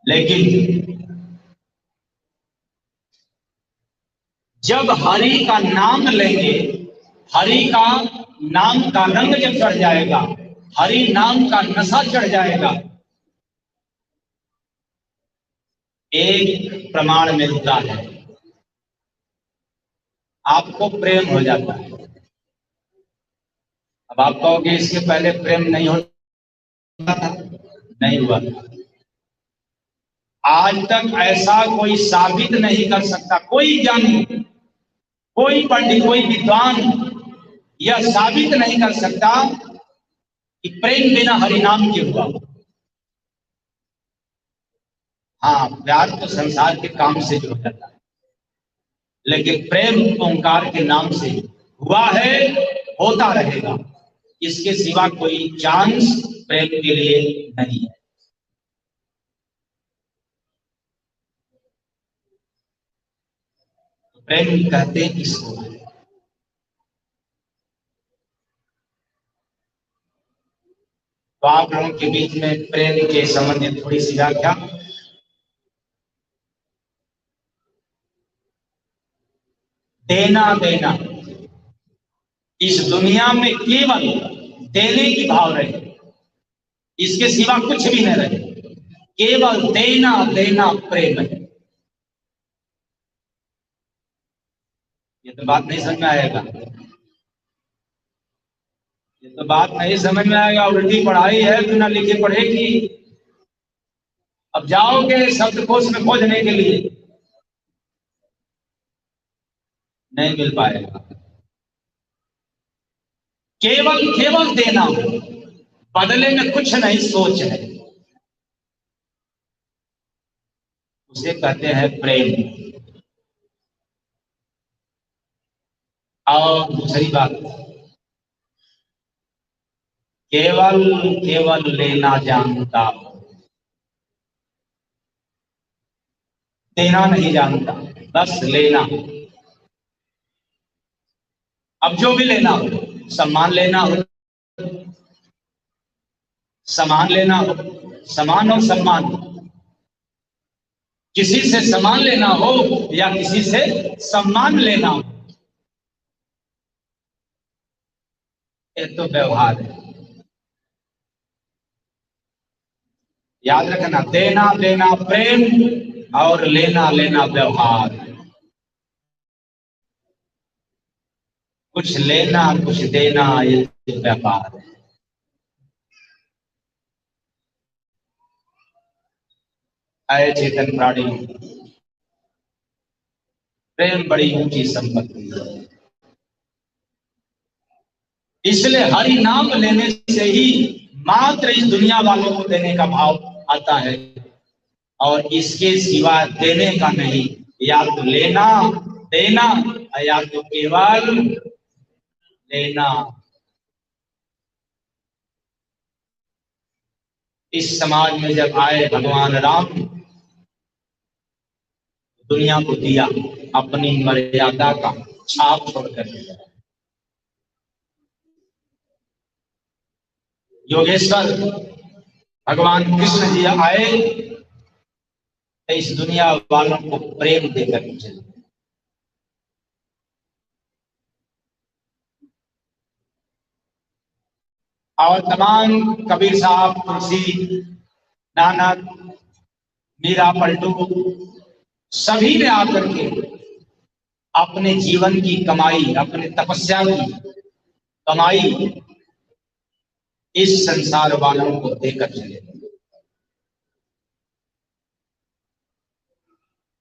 लेकिन जब हरि का नाम लेंगे, हरि का नाम का रंग जब चढ़ जाएगा, हरि नाम का नशा चढ़ जाएगा, एक प्रमाण मिलता है, आपको प्रेम हो जाता है। अब आप कहोगे इसके पहले प्रेम नहीं होता था? नहीं हुआ था। आज तक ऐसा कोई साबित नहीं कर सकता, कोई ज्ञानी, कोई पंडित, कोई विद्वान यह साबित नहीं कर सकता कि प्रेम बिना हरिनाम के हुआ। हाँ, प्यार तो संसार के काम से जो हो जाता है, लेकिन प्रेम ओंकार के नाम से हुआ है, होता रहेगा। इसके सिवा कोई चांस प्रेम के लिए नहीं है। प्रेम कहते हैं इसको। तो आप लोगों के बीच में प्रेम के संबंधित थोड़ी सी व्याख्या। देना देना, इस दुनिया में केवल देने की भाव रहे, इसके सिवा कुछ भी नहीं रहे, केवल देना देना प्रेम है। ये तो बात नहीं समझ में आएगा, ये तो बात नहीं समझ में आएगा। उल्टी पढ़ाई है, बिना लिखे पढ़ेगी। अब जाओगे शब्दकोश में खोजने के लिए, नहीं मिल पाएगा। केवल केवल देना, बदले में कुछ नहीं सोच है, उसे कहते हैं प्रेम। और दूसरी बात, केवल केवल लेना जानता, देना नहीं जानता, बस लेना। अब जो भी लेना हो, सम्मान लेना हो, सम्मान लेना हो, सम्मान और सम्मान, किसी से सम्मान लेना हो या किसी से सम्मान लेना हो, ये तो व्यवहार है। याद रखना, देना देना प्रेम और लेना लेना व्यवहार। कुछ लेना कुछ देना, ये व्यापार है। आए चेतन प्राणी, प्रेम बड़ी ऊंची संपत्ति है। इसलिए हरि नाम लेने से ही मात्र इस दुनिया वालों को देने का भाव आता है, और इसके सिवा देने का नहीं। या तो लेना देना, या तो केवल लेना। इस समाज में जब आए भगवान राम, दुनिया को दिया अपनी मर्यादा का छाप छोड़कर गया। योगेश्वर भगवान कृष्ण जी आए तो इस दुनिया वालों को प्रेम देकर चले। और तमाम कबीर साहब, तुलसी, नानक, मीरा, पलटू सभी ने आकर के अपने जीवन की कमाई, अपने तपस्या की कमाई इस संसार वालों को देकर चले।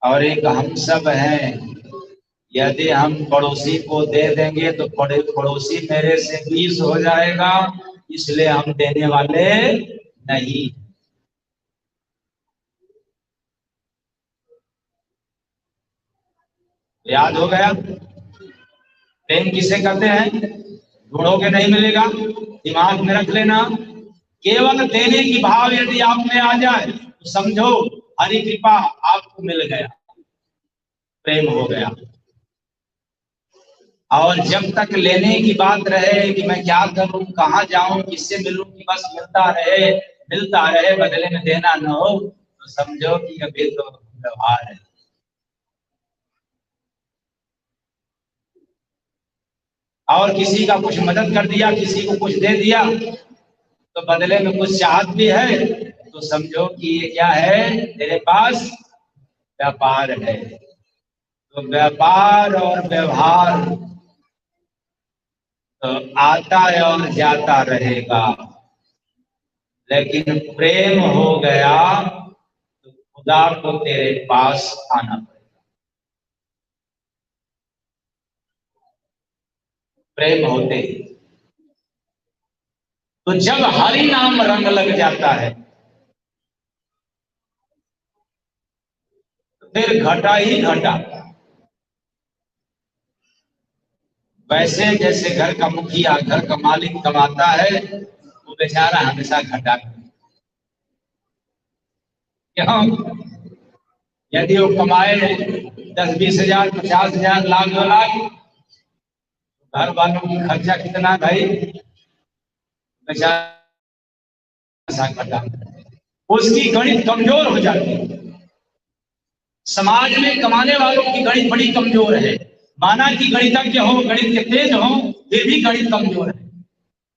और एक हम सब हैं, यदि हम पड़ोसी को दे देंगे तो पड़ोसी मेरे से 20 हो जाएगा, इसलिए हम देने वाले नहीं। याद हो गया? प्रेम किसे कहते हैं? ढूंढोगे नहीं मिलेगा, दिमाग में रख लेना। केवल देने की भाव यदि आप में आ जाए तो समझो हरि कृपा आपको मिल गया, प्रेम हो गया। और जब तक लेने की बात रहे कि मैं क्या करूं, कहाँ जाऊं, किससे मिलूं, कि बस मिलता रहे बदले में देना न हो, तो समझो कि अभी तो व्यवहार है। और किसी का कुछ मदद कर दिया, किसी को कुछ दे दिया तो बदले में कुछ चाहत भी है, तो समझो कि ये क्या है, तेरे पास व्यापार है। तो व्यापार और व्यवहार तो आता है और जाता रहेगा, लेकिन प्रेम हो गया तो खुदा को तेरे पास आना पड़ेगा। प्रेम होते तो जब हरि नाम रंग लग जाता है तो फिर घटा ही घटा। वैसे जैसे घर का मुखिया, घर का मालिक कमाता है, वो बेचारा हमेशा घटा। क्यों? यदि वो कमाए 10-20 हजार, 50 हजार, लाख, 2 लाख, घर वालों की खर्चा कितना भाई, बेचारा घटा। उसकी गणित कमजोर हो जाती है। समाज में कमाने वालों की गणित बड़ी कमजोर है। माना कि गणितज्ञ हो, गणित के तेज हो, फिर भी गणित कमजोर है।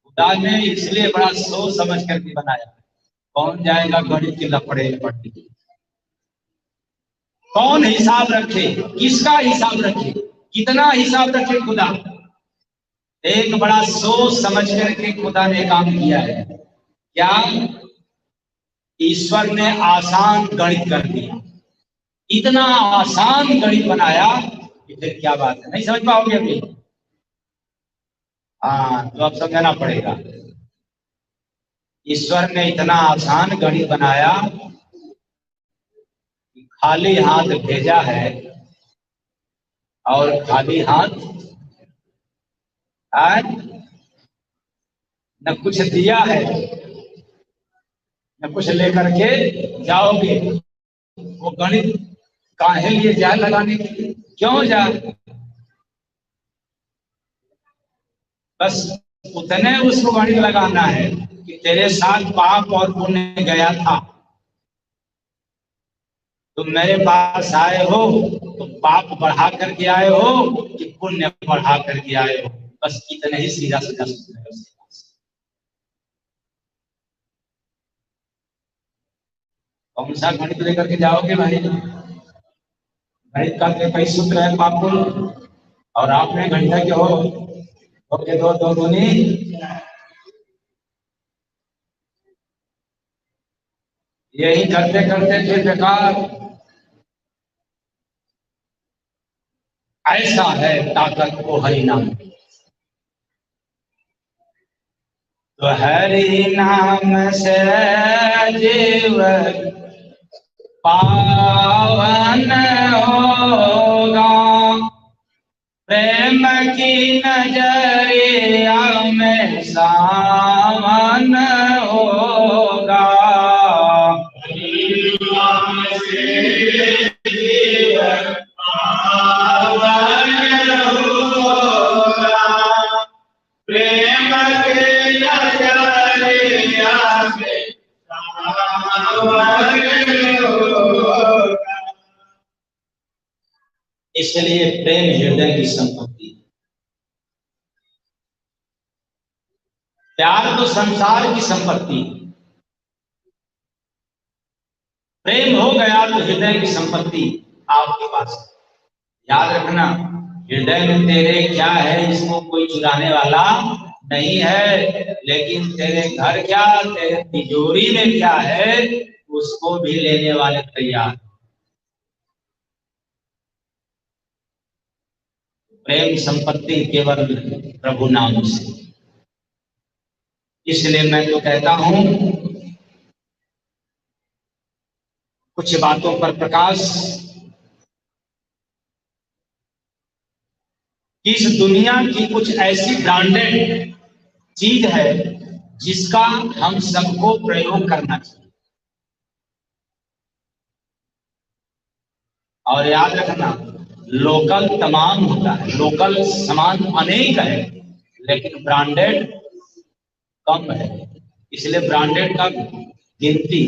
खुदा ने इसलिए बड़ा सोच समझ करके बनाया। कौन जाएगा गणित के लफड़े पढ़ने? कौन हिसाब रखे, किसका हिसाब रखे, कितना हिसाब रखे? खुदा। एक बड़ा सोच समझ करके खुदा ने काम किया है। क्या? ईश्वर ने आसान गणित कर दिया, इतना आसान गणित बनाया कि फिर क्या बात है, नहीं समझ पाओगे अभी? हाँ, तो अब समझना पड़ेगा। ईश्वर ने इतना आसान गणित बनाया कि खाली हाथ भेजा है और खाली हाथ आए, न कुछ दिया है न कुछ लेकर के जाओगे। वो गणित काहे लिए जाए लगाने के लिए? क्यों जाए? बस उतने उसको गणित लगाना है कि तेरे साथ पाप और पुण्य गया था, तुम मेरे पास आए हो तो पाप बढ़ा करके आए हो कि पुण्य बढ़ा करके आए हो, बस इतने ही सीधा सीधा उसके पास। कौन सा गणित लेकर के जाओगे भाई? गणित का कई सूत्र है पाप पुण्य, और आप में गणितज्ञ हो के दो दो दूनी, यही करते करते फिर बेकार। ऐसा है ताकत को हरि नाम। तो हरि नाम से जीवन पावन होगा, प्रेम की नजरिया में सावन होगा। हरि नाम से जीवन पावन होगा, इसलिए प्रेम हृदय की संपत्ति। प्यार तो संसार की संपत्ति, प्रेम हो गया तो हृदय की संपत्ति आपके पास। याद रखना, हृदय में तेरे क्या है इसको कोई चुराने वाला नहीं है, लेकिन तेरे घर क्या, तेरे तिजोरी में क्या है उसको भी लेने वाले तैयार। प्रेम संपत्ति केवल प्रभु नाम से। इसलिए मैं तो कहता हूं कुछ बातों पर प्रकाश, इस दुनिया की कुछ ऐसी ब्रांडेड चीज है जिसका हम सबको प्रयोग करना चाहिए। और याद रखना, लोकल तमाम होता है, लोकल सामान अनेक है लेकिन ब्रांडेड कम है। इसलिए ब्रांडेड का गिनती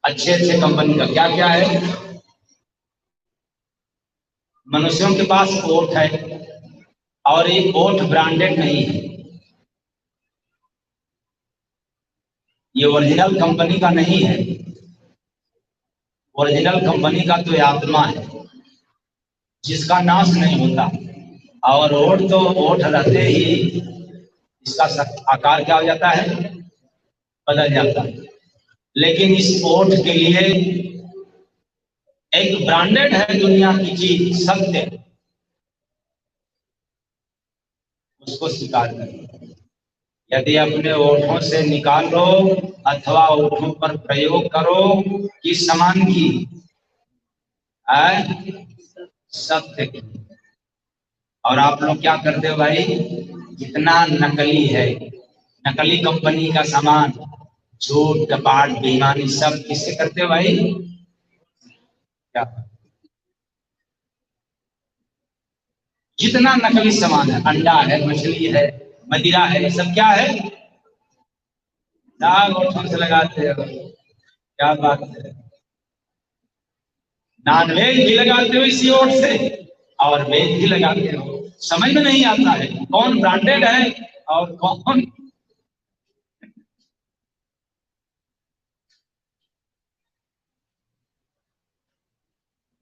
अच्छे अच्छे कंपनी का क्या क्या है। मनुष्यों के पास ओठ है और ये ओठ ब्रांडेड नहीं है, ये ओरिजिनल कंपनी का नहीं है। ओरिजिनल कंपनी का तो ये आत्मा है जिसका नाश नहीं होता। और ओठ तो ओठ रहते ही इसका आकार क्या हो जाता है, बदल जाता है। लेकिन इस ओठ के लिए एक ब्रांडेड है दुनिया की चीज, सत्य, उसको स्वीकार करें। यदि अपने ओठों से निकालो अथवा ओठों पर प्रयोग करो किस समान की, सत्य की। और आप लोग क्या करते हो भाई, जितना नकली है, नकली कंपनी का सामान, झूठ कपाट बेईमानी सब किससे करते हो भाई, क्या जितना नकली सामान है, अंडा है, मछली है, मदिरा है, सब क्या है, दाग ओठों से लगाते हो। क्या बात है, नॉनवेज भी लगाते हो इसी ओठ से और वेज भी लगाते हो। समझ में नहीं आता है कौन ब्रांडेड है और कौन।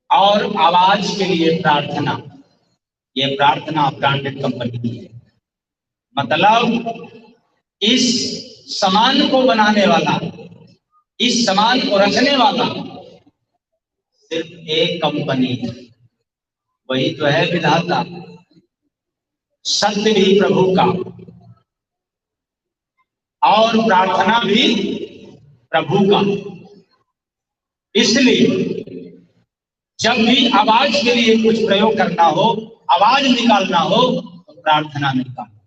और आवाज के लिए प्रार्थना, ये प्रार्थना ब्रांडेड कंपनी की है। मतलब इस सामान को बनाने वाला, इस सामान को रचने वाला सिर्फ एक कंपनी है, वही तो है विधाता। सत्य भी प्रभु का और प्रार्थना भी प्रभु का। इसलिए जब भी आवाज के लिए कुछ प्रयोग करना हो, आवाज निकालना हो तो प्रार्थना निकालो।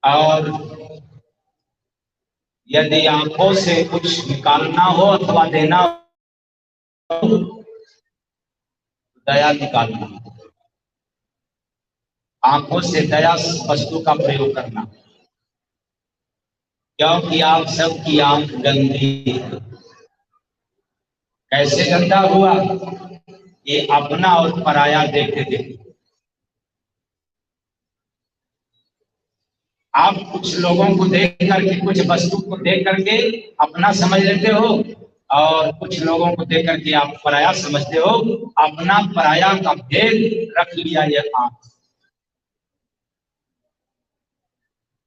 और यदि आंखों से कुछ निकालना हो अथवा देना हो, दया निकालना, आंखों से दया वस्तु का प्रयोग करना, क्योंकि आप सबकी आंख गंदी है। कैसे गंदा हुआ, ये अपना और पराया देखते देखते। आप कुछ लोगों को देख करके, कुछ वस्तु को देख करके अपना समझ लेते हो और कुछ लोगों को देख करके आप पराया समझते हो। अपना पराया का भेद रख लिया ये आंख।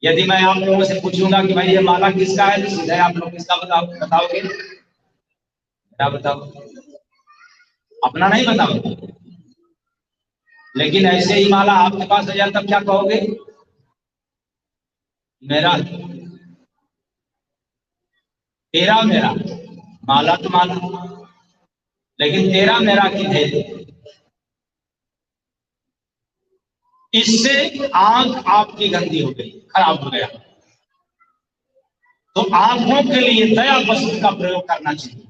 यदि मैं आप लोगों से पूछूंगा कि भाई ये माला किसका है, तो सीधे आप लोग किसका बताओगे, क्या बताओ, अपना नहीं बताओगे। लेकिन ऐसे ही माला आपके पास आ जाए तब क्या कहोगे, मेरा, तेरा मेरा। माला तो माला, लेकिन तेरा मेरा की भेद। इससे आंख आपकी गंदी हो गई, खराब हो गया। तो आंखों के लिए दया वस्तु का प्रयोग करना चाहिए।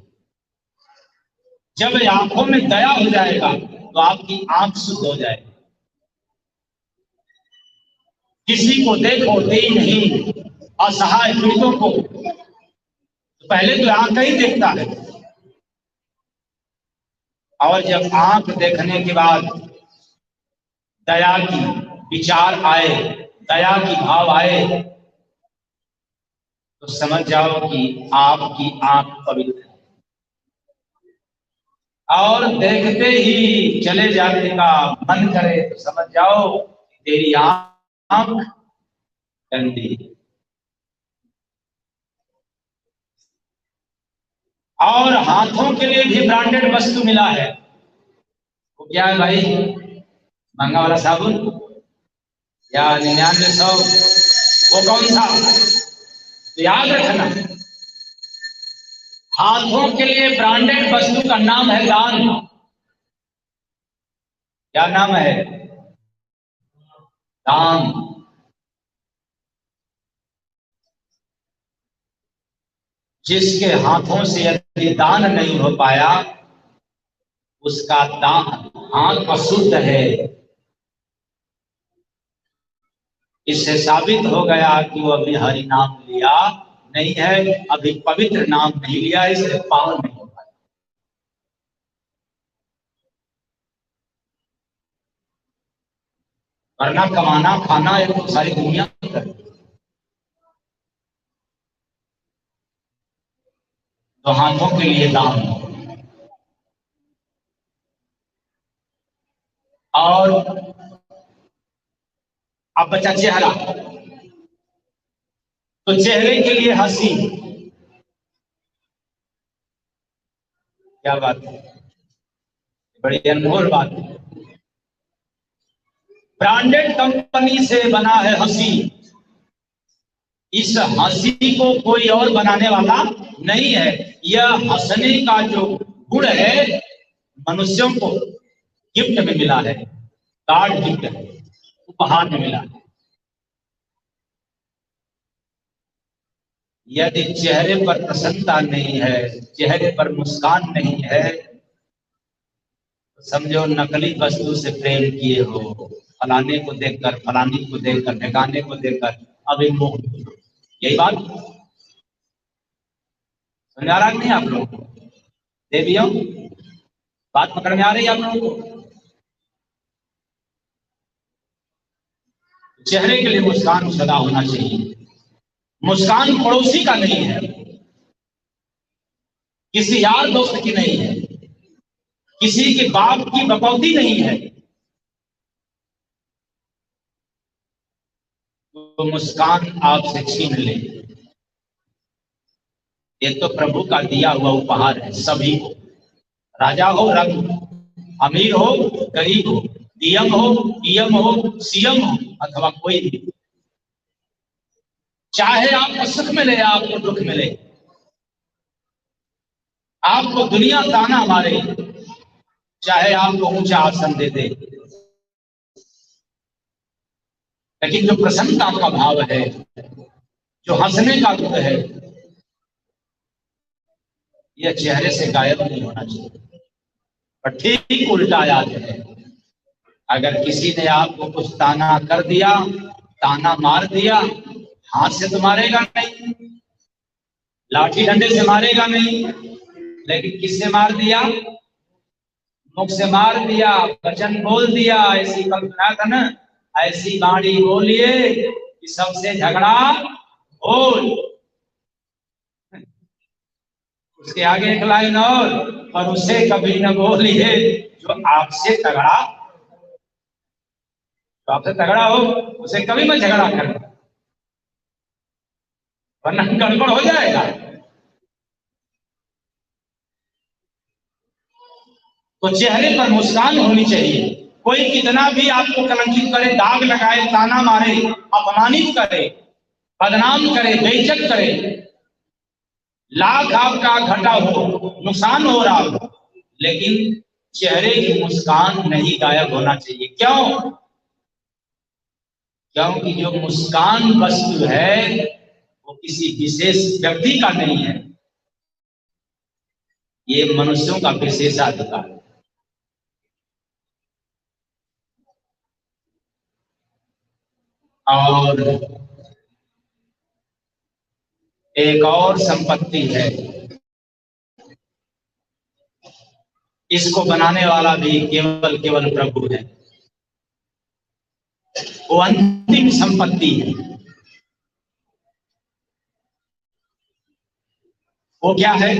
जब आंखों में दया हो जाएगा तो आपकी आंख शुद्ध हो जाएगी। किसी को देखो दे नहीं, असहाय पीड़ितों को, तो पहले तो आंख ही देखता है, और जब आंख देखने के बाद दया की विचार आए, दया की भाव आए, तो समझ जाओ कि आपकी आंख पवित्र है। और देखते ही चले जाने का मन करे तो समझ जाओ तेरी आंख गंदी है। और हाथों के लिए भी ब्रांडेड वस्तु मिला है। वो क्या है भाई? महंगा वाला साबुन या 9900, वो कौन सा? तो याद रखना, हाथों के लिए ब्रांडेड वस्तु का नाम है दान। क्या नाम है? दान। जिसके हाथों से यदि दान नहीं हो पाया, उसका दान हाथ अशुद्ध है। इससे साबित हो गया कि वो अभी हरि नाम लिया नहीं है, अभी पवित्र नाम नहीं लिया, इसलिए पावन नहीं हो पाया। वरना कमाना खाना एक तो सारी दुनिया करती है। तो हाथों के लिए दान। और अब बचा चेहरा, तो चेहरे के लिए हंसी। क्या बात है, बड़ी अनमोल बात है। ब्रांडेड कंपनी से बना है हंसी। इस हंसी को कोई और बनाने वाला नहीं है। यह हंसने का जो गुण है, मनुष्यों को गिफ्ट में मिला है, कार्ड गिफ्ट है, उपहार में मिला है। यदि चेहरे पर प्रसन्नता नहीं है, चेहरे पर मुस्कान नहीं है, तो समझो नकली वस्तु से प्रेम किए हो। फलाने को देखकर, फलानी को देखकर, ठिकाने को देखकर अभिमोह। यही बात समझ आ रहा नहीं आप लोगों को? देवियों, बात पकड़ में आ रही है आप लोगों को? चेहरे के लिए मुस्कान सदा होना चाहिए। मुस्कान पड़ोसी का नहीं है, किसी यार दोस्त की नहीं है, किसी के बाप की बकौती नहीं है। तो मुस्कान आपसे छीन ले, ये तो प्रभु का दिया हुआ उपहार है सभी को। राजा हो, रंग, अमीर हो, गरीब हो, डीएम हो, पीएम हो, सीएम हो, अथवा कोई भी, चाहे आपको सुख मिले या आपको दुख मिले, आपको दुनिया ताना मारे, चाहे आपको ऊंचा आसन दे दे, लेकिन जो प्रसन्नता का भाव है, जो हंसने का गुण है, यह चेहरे से गायब नहीं होना चाहिए। पर ठीक उल्टा याद है, अगर किसी ने आपको कुछ ताना कर दिया, ताना मार दिया, हाथ से तो मारेगा नहीं, लाठी डंडे से मारेगा नहीं, लेकिन किससे मार दिया? मुख से मार दिया, वचन बोल दिया। ऐसी कल सुना था ना, ऐसी बाणी बोलिए कि सबसे झगड़ा बोल। उसके आगे एक लाइन और उसे कभी न बोलिए जो आपसे तगड़ा, तो आपसे तगड़ा हो उसे कभी मत झगड़ा कर, वरना गड़बड़ हो जाएगा। तो चेहरे पर मुस्कान होनी चाहिए। कोई कितना भी आपको कलंकित करे, दाग लगाए, ताना मारे, अपमानित करे, बदनाम करे, बेइज्जत करे, लाख आपका घटा हो, नुकसान हो रहा हो, लेकिन चेहरे की मुस्कान नहीं गायब होना चाहिए। क्यों? क्योंकि जो मुस्कान वस्तु है वो किसी विशेष व्यक्ति का नहीं है, ये मनुष्यों का विशेषाधिकार है। और एक और संपत्ति है, इसको बनाने वाला भी केवल प्रभु है। वो अंतिम संपत्ति है। वो क्या है?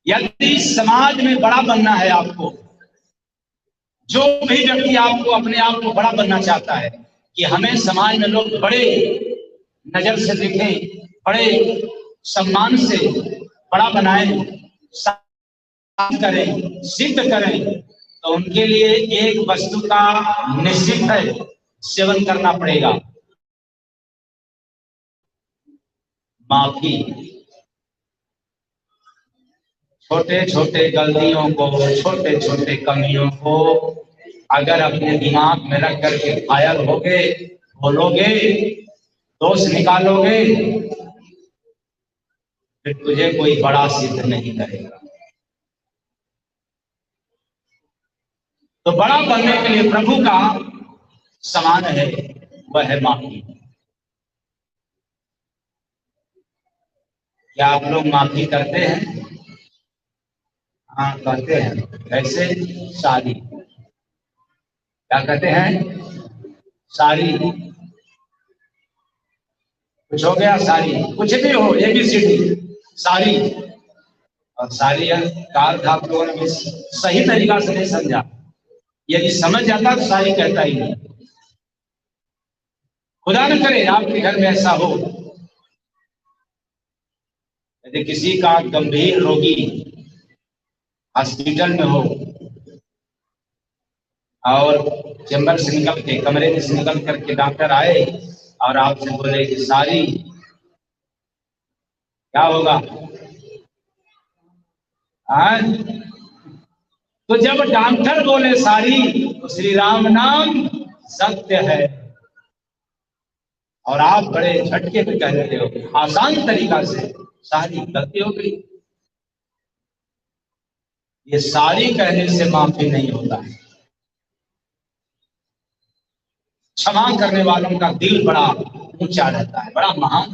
यदि समाज में बड़ा बनना है आपको, जो भी व्यक्ति आपको अपने आप को बड़ा बनना चाहता है कि हमें समाज में लोग बड़े नजर से देखें, बड़े सम्मान से बड़ा बनाएं, करें, सिद्ध करें, तो उनके लिए एक वस्तु का निश्चित है सेवन करना पड़ेगा, माफी। छोटे छोटे गलतियों को, छोटे छोटे कमियों को अगर अपने दिमाग में रख करके घायल होगे, बोलोगे, दोष निकालोगे, फिर तुझे कोई बड़ा सिद्ध नहीं करेगा। तो बड़ा बनने के लिए प्रभु का समान है, वह है माफी। क्या आप लोग माफी करते हैं? हाँ करते हैं। कैसे? सारी। क्या कहते हैं? सारी। कुछ हो गया सारी, कुछ भी हो, ABCD सारी। और सारी का अर्थ आप लोगों ने सही तरीका से नहीं समझा। यदि समझ जाता तो सारी कहता ही नहीं। खुदा न करे आपके घर में ऐसा हो, यदि किसी का गंभीर रोगी हॉस्पिटल में हो और चैम्बर से निकल के, कमरे में से निकल करके डॉक्टर आए और आपसे बोले कि सारी, क्या होगा? आज तो जब डॉक्टर बोले सारी, तो श्री राम नाम सत्य है। और आप बड़े झटके में कह देते हो, आसान तरीका से सारी गलती हो गई। ये सारी कहने से माफी नहीं होता है। क्षमा करने वालों का दिल बड़ा ऊंचा रहता है, बड़ा महान।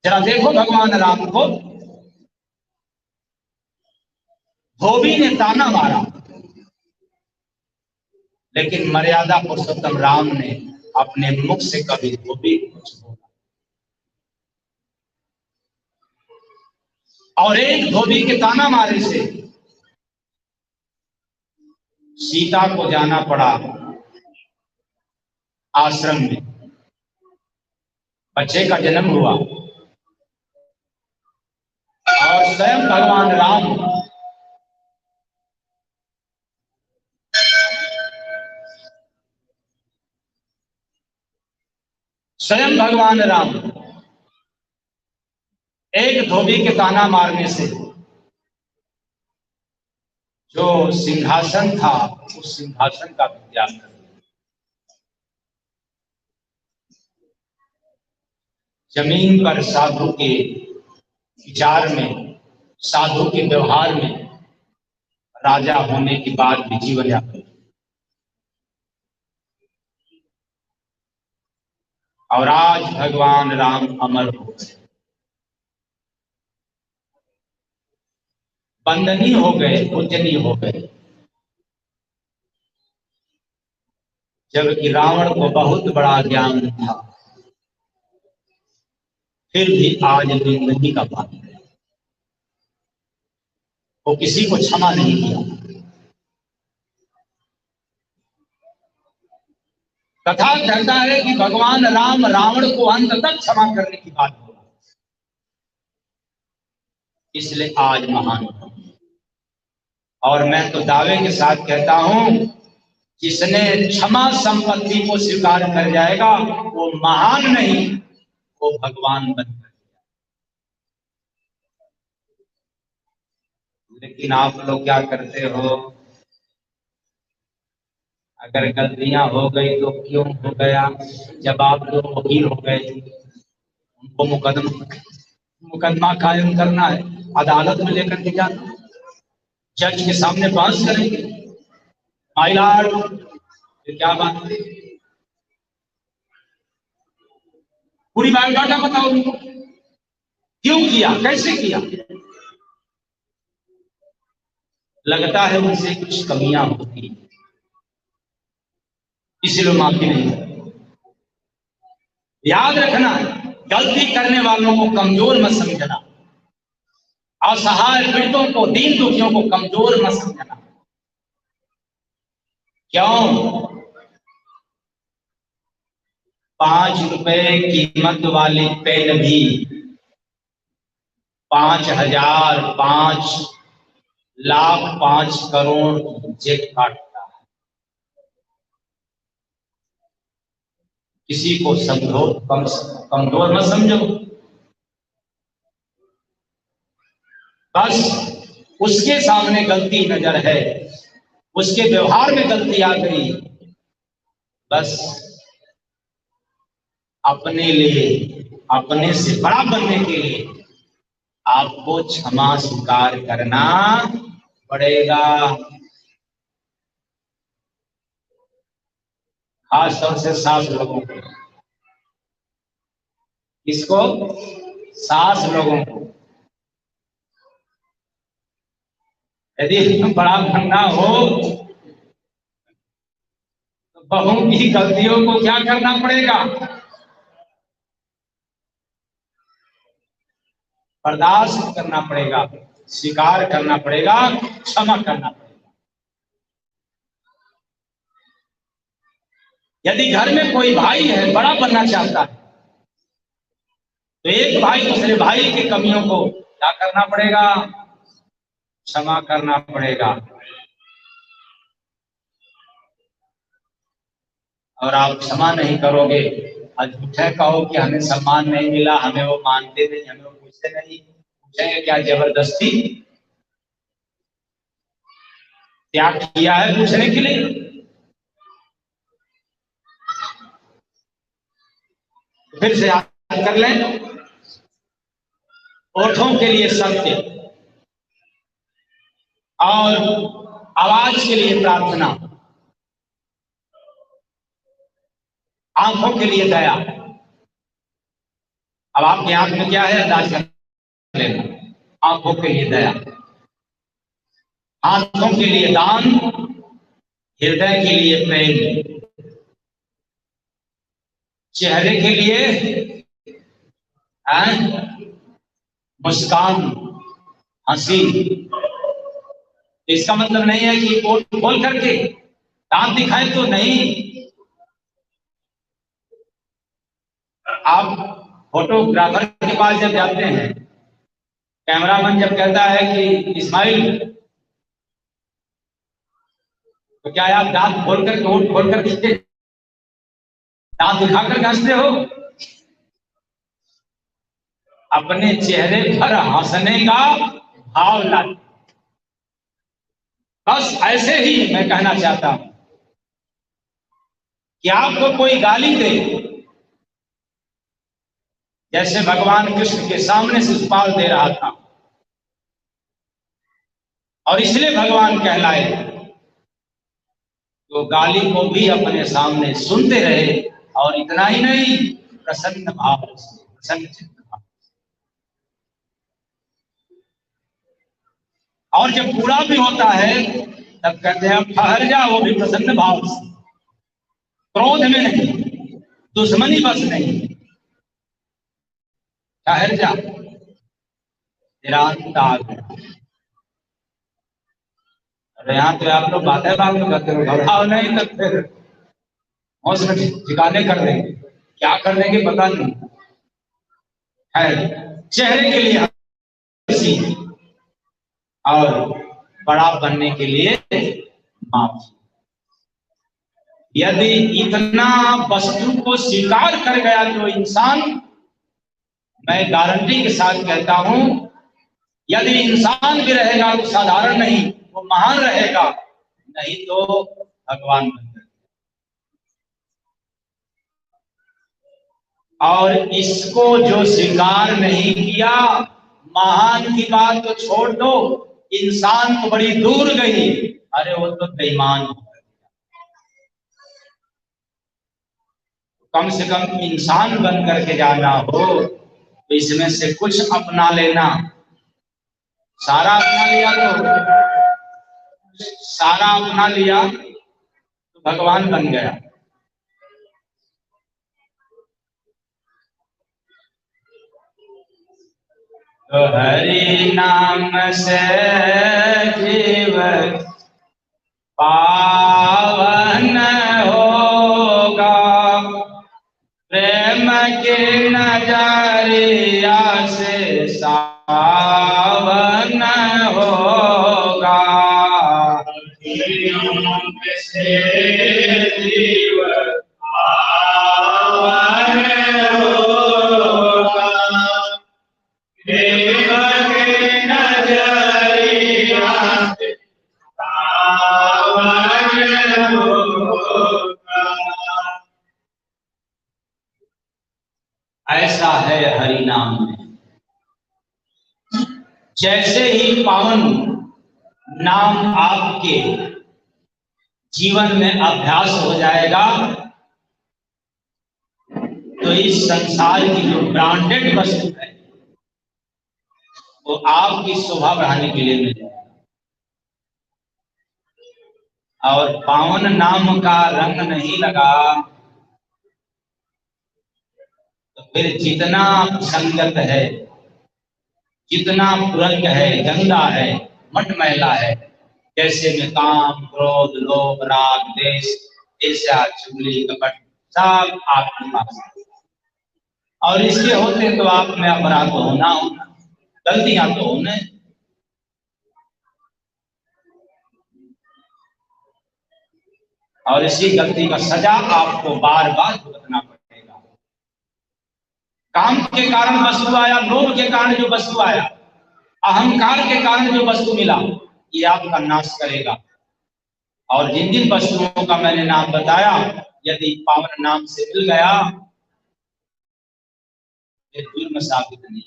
जरा देखो भगवान राम को, धोबी ने ताना मारा, लेकिन मर्यादा पुरुषोत्तम राम ने अपने मुख से कभी धोबी को कुछ बोला। और एक धोबी के ताना मारे से सीता को जाना पड़ा आश्रम में, बच्चे का जन्म हुआ और स्वयं भगवान राम एक धोबी के ताना मारने से जो सिंहासन था, उस सिंहासन का त्याग कर दिया। जमीन पर साधु के विचार में, साधु के व्यवहार में राजा होने के बाद भी जीवन यापन, और आज भगवान राम अमर हो गए, बंदनी हो गए, पूजनीय हो गए। जबकि रावण को बहुत बड़ा ज्ञान था, फिर भी आज निंदनी का पात्र है। वो किसी को क्षमा नहीं किया। कथा कहता है कि भगवान राम रावण को अंत तक क्षमा करने की बात बोला, इसलिए आज महान। और मैं तो दावे के साथ कहता हूं, जिसने क्षमा संपत्ति को स्वीकार कर जाएगा वो महान नहीं, वो भगवान बन जाएगा। लेकिन आप लोग क्या करते हो? अगर गलतियां हो गई तो क्यों हो गया? जब आप लोग वकील हो गए, उनको मुकदमा कायम करना है, अदालत में लेकर के जाना, जज के सामने बहस करेंगे, माय लॉर्ड, ये क्या बात है? पूरी बायोडाटा बताओ उनको, क्यों किया, कैसे किया। लगता है उनसे कुछ कमियां होती, इसलिए माफी नहीं करते। याद रखना, गलती करने वालों को कमजोर मत समझना, असहाय पीड़ितों को, दीन दुखियों को कमजोर मत समझना। क्यों? 5 रुपए कीमत वाली पेन भी 5,000, 5 लाख, 5 करोड़ जेब काटता है। किसी को समझो, कमजोर मत समझो। बस उसके सामने गलती नजर है, उसके व्यवहार में गलती आ गई, बस अपने लिए, अपने से बड़ा बनने के लिए आपको क्षमा स्वीकार करना पड़ेगा। खास तौर से सास लोगों को, किसको? सास लोगों को। यदि बड़ा बनना हो तो बहू की गलतियों को क्या करना पड़ेगा? बर्दाश्त करना पड़ेगा, स्वीकार करना पड़ेगा, क्षमा करना पड़ेगा। यदि घर में कोई भाई है, बड़ा बनना चाहता है, तो एक भाई दूसरे भाई की कमियों को क्या करना पड़ेगा? क्षमा करना पड़ेगा। और आप क्षमा नहीं करोगे, झूठे कहो कि हमें सम्मान नहीं मिला, हमें वो मानते नहीं, हमें वो पूछते नहीं, पूछेंगे क्या जबरदस्ती? त्याग किया है पूछने के लिए? फिर से याद कर लें, ओठों के लिए सत्य और आवाज के लिए प्रार्थना, आंखों के लिए दया। अब आपकी आंख में क्या है अंदाज कर लेना। आंखों के लिए दया, हाथों के लिए दान, हृदय के लिए प्रेम, चेहरे के लिए मुस्कान, हंसी। इसका मतलब नहीं है कि ओठ खोल करके दांत दिखाए तो नहीं। आप फोटोग्राफर के पास जब जाते हैं, कैमरामैन जब कहता है कि इस्माइल, तो क्या आप दांत खोल करके, ओठ खोल करके, दांत दिखा कर हंसते हो? अपने चेहरे पर हंसने का भाव लाते। बस ऐसे ही मैं कहना चाहता हूं कि आपको कोई गाली दे, जैसे भगवान कृष्ण के सामने शिशुपाल दे रहा था, और इसलिए भगवान कहलाए, तो गाली को भी अपने सामने सुनते रहे, और इतना ही नहीं, प्रसन्न भाव से, प्रसन्न चित्त भाव। और जब बुरा भी होता है तब कहते हैं ठहर जा, वो भी प्रसन्न भाव से, क्रोध में नहीं, दुश्मनी बस नहीं, ठहर जा, तेरा अंत आ गया। अरे यहाँ तो आप लोग बातें बात में करते हो, घबराओ नहीं तब फिर हौसले ठिकाने कर देंगे, क्या कर देंगे पता नहीं है। चेहरे के लिए हंसी और बड़ा बनने के लिए माफी। यदि इतना वस्तु को स्वीकार कर गया तो इंसान, मैं गारंटी के साथ कहता हूं, यदि इंसान भी रहेगा तो साधारण नहीं, वो महान रहेगा, नहीं तो भगवान बन जाएगा। और इसको जो स्वीकार नहीं किया, महान की बात तो छोड़ दो, इंसान तो बड़ी दूर गई, अरे वो तो बेईमान हो। कम से कम इंसान बन करके जाना हो तो इसमें से कुछ अपना लेना। सारा अपना लिया तो सारा अपना लिया तो भगवान बन गया। तो हरि नाम से जीवन पावन होगा, प्रेम के नजरिया से सावन होगा। नाम से जीवन पावन होगा, प्रेम के नजरिया से सावन होगा। ऐसा है हरि नाम में। जैसे ही पावन नाम आपके जीवन में अभ्यास हो जाएगा तो इस संसार की जो ब्रांडेड वस्तु है वो आपकी शोभा बढ़ाने के लिए मिल जाएगा। और पावन नाम का रंग नहीं लगा तो फिर जितना संगत है, जितना पुरंग है, गंदा है, मटमैला है, जैसे में काम, क्रोध, लोभ, राग, द्वेष, ईर्ष्या, चुगली, कपट सब आपके पास है। और इसके होते तो आप में अपराध तो होना, गलतियां तो होने। और इसी गलती का सजा आपको बार बार भुगतना पड़ेगा। काम के कारण वस्तु आया, लोभ के कारण जो वस्तु आया, अहंकार के कारण जो वस्तु मिला, ये आपका नाश करेगा। और जिन जिन वस्तुओं का मैंने नाम बताया, यदि पावन नाम से मिल गया ये जुर्म साबित नहीं।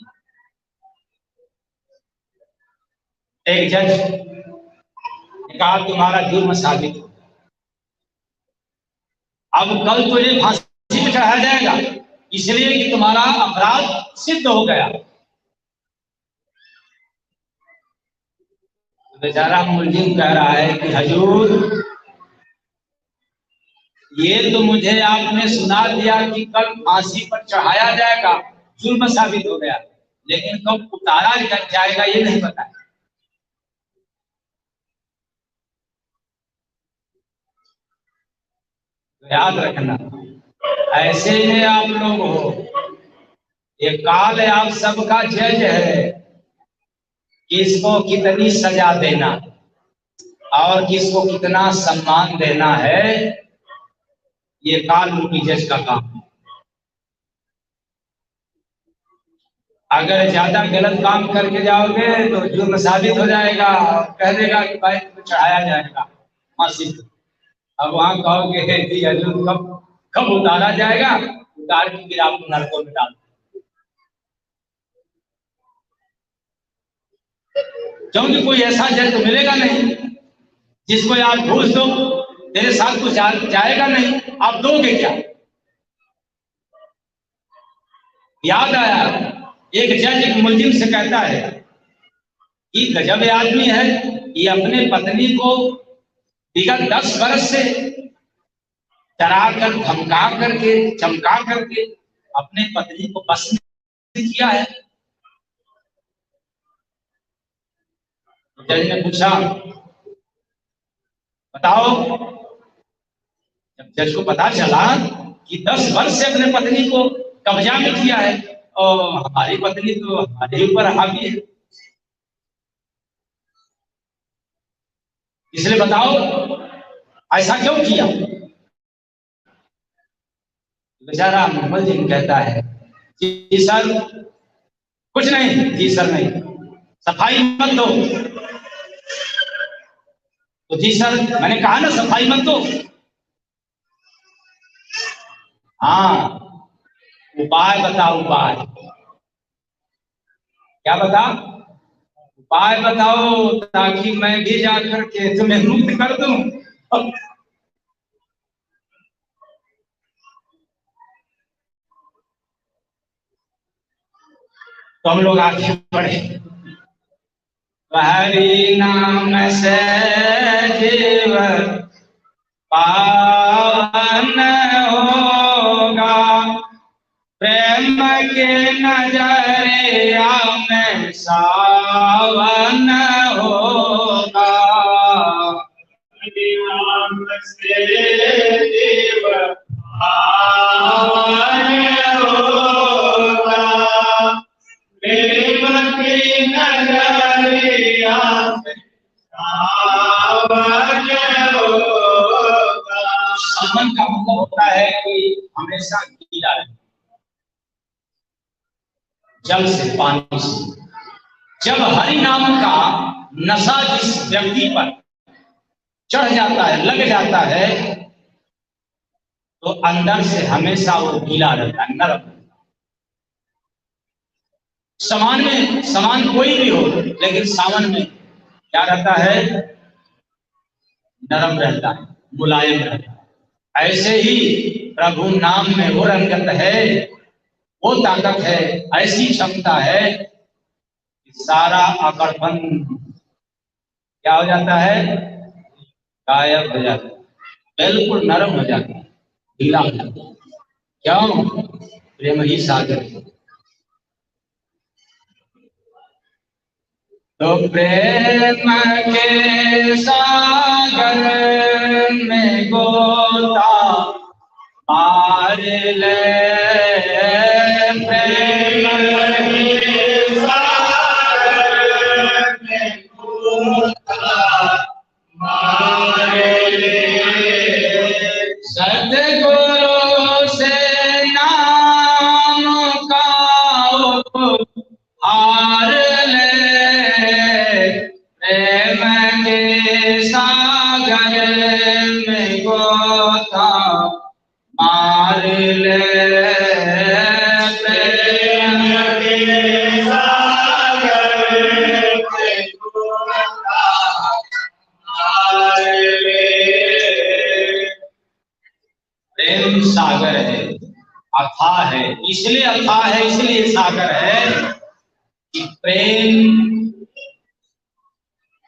एक जज ने कहा तुम्हारा जुर्म साबित हो, अब कल तुझे फांसी पर चढ़ाया जाएगा इसलिए कि तुम्हारा अपराध सिद्ध हो गया। बेचारा मुलजिम कह रहा है कि हजूर ये तो मुझे आपने सुना दिया कि कल फांसी पर चढ़ाया जाएगा, जुर्म साबित हो गया, लेकिन कब उतारा जाएगा ये नहीं पता। तो याद रखना, ऐसे में आप लोग हो, ये काल है आप सबका जज है, किसको कितनी सजा देना और किसको कितना सम्मान देना है, ये काल रूपी जज का काम है। अगर ज्यादा गलत काम करके जाओगे तो जुर्म साबित हो जाएगा, कह देगा कि भाई तुझे चढ़ाया जाएगा फांसी। अब वहां कहोगे जी हजूर कब कब उतारा जाएगा, उतार के फिर आपको नरकों में डाल, क्योंकि कोई ऐसा जज तो मिलेगा नहीं जिसको आप घूस दो तेरे साथ कुछ जाएगा नहीं, आप दोगे क्या। याद आया, एक जज एक मुलजिम से कहता है कि गजब आदमी है, ये अपने पत्नी को विगत 10 वर्ष से डरा कर, धमका करके, चमका करके अपने पत्नी को बस में किया है। जज ने पूछा बताओ, जब जज को पता चला कि 10 वर्ष से अपने पत्नी को कब्जा में किया है और हमारी पत्नी तो हमारे ऊपर हावी है, इसलिए बताओ ऐसा क्यों किया। बेचारा मुलजिम कहता है जी सर कुछ नहीं, जी सर नहीं, सफाई मत दो। तो जी सर मैंने कहा ना सफाई मत दो। हाँ उपाय बताओ, उपाय क्या बता, उपाय बताओ ताकि मैं भी जाकर के तुम्हें मुक्त कर दूं। तो हम लोग आगे बढ़े, हरि नाम से जीवन पावन होगा, प्रेम के नजरिया में सावन होगा। नाम से जीवन पावन होगा, प्रेम के नजरिया में सावन होगा। सावन का मतलब होता है कि हमेशा गीला रहे, जल से, पानी से। जब हरि नाम का नशा जिस व्यक्ति पर चढ़ जाता है, लग जाता है, तो अंदर से हमेशा वो गीला रहता है, नरम रहता है। समान कोई भी हो, लेकिन सावन में क्या रहता है? नरम रहता है, मुलायम रहता है। ऐसे ही प्रभु नाम में वो रंगत है, वो ताकत है, ऐसी क्षमता है कि सारा आकड़पन क्या हो जाता है? गायब हो जाता है, बिल्कुल नरम हो जाता है, ढीला हो जाता है। क्यों? प्रेम ही सागर है। तो प्रेम के सागर में गोता मार ले, प्रेम के सागर में गोता मार ले, सतगुरु से नाम का हार ले, प्रेम के सागर में गोता मार ले, प्रेम के सागर में गोता मार ले। प्रेम सागर है, अथाह है। इसलिए अथाह है, इसलिए सागर है कि प्रेम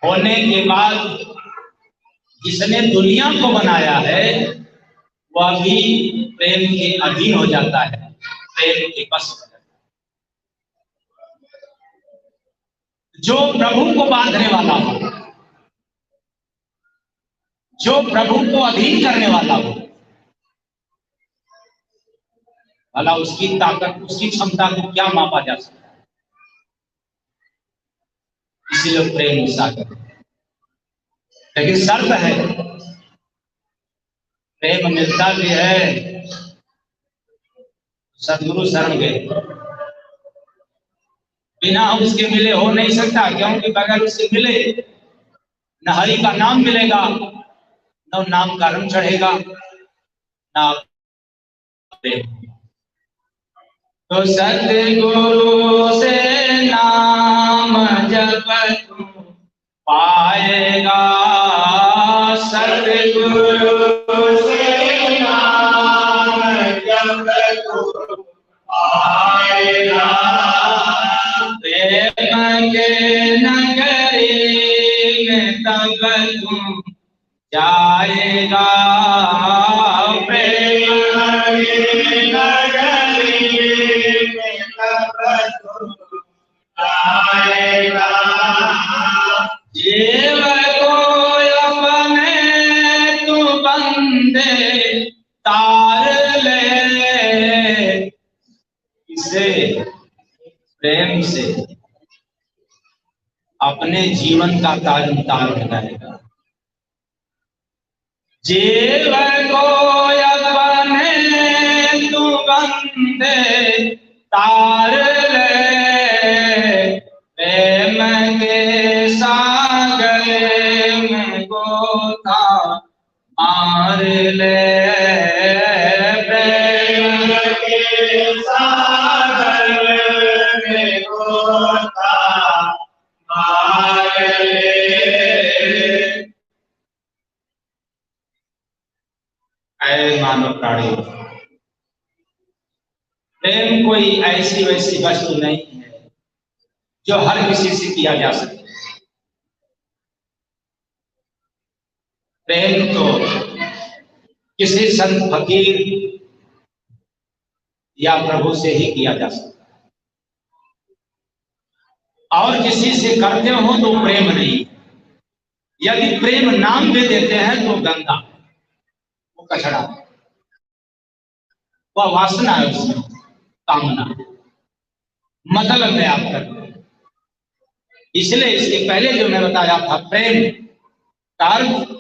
होने के बाद जिसने दुनिया को बनाया है वह भी प्रेम के अधीन हो जाता है, प्रेम के बस हो जाता है। जो प्रभु को बांधने वाला हो, जो प्रभु को अधीन करने वाला हो, भला उसकी ताकत, उसकी क्षमता को क्या मापा जा सकता है? इसीलिए प्रेम सागर है। लेकिन शर्त है, प्रेम मिलता भी है सदगुरु शरण गए, बिना उसके मिले हो नहीं सकता। क्योंकि बगैर उससे मिले न हरि का नाम मिलेगा, न नाम का रंग चढ़ेगा, ना प्रेम। तो सतगुरु से नाम जब तू पाएगा, सतगुरु से नाम जब तू पाएगा, प्रेम के नगरी में तब तू जाएगा, प्रेम के नगरी में तब तू जाएगा। जीव को अपने तू बंदे तार ले, इसे प्रेम से अपने जीवन का तार लगाएगा। जीव को अपने तू बंदे तार ले, प्रेम के सागर में गोता मार ले, प्रेम के सागर में गोता मार ले। ऐ मानव प्राणी, प्रेम कोई ऐसी वैसी वस्तु नहीं है जो हर किसी से किया जा सके। प्रेम तो किसी संत फकीर या प्रभु से ही किया जा सकता है, और किसी से करते हो तो प्रेम नहीं। यदि प्रेम नाम दे देते हैं तो गंगा, वो कचड़ा, वह वासना है, उसमें कामना, मतलब में आप करते। इसलिए इसके पहले जो मैं बताया था, प्रेम का अर्थ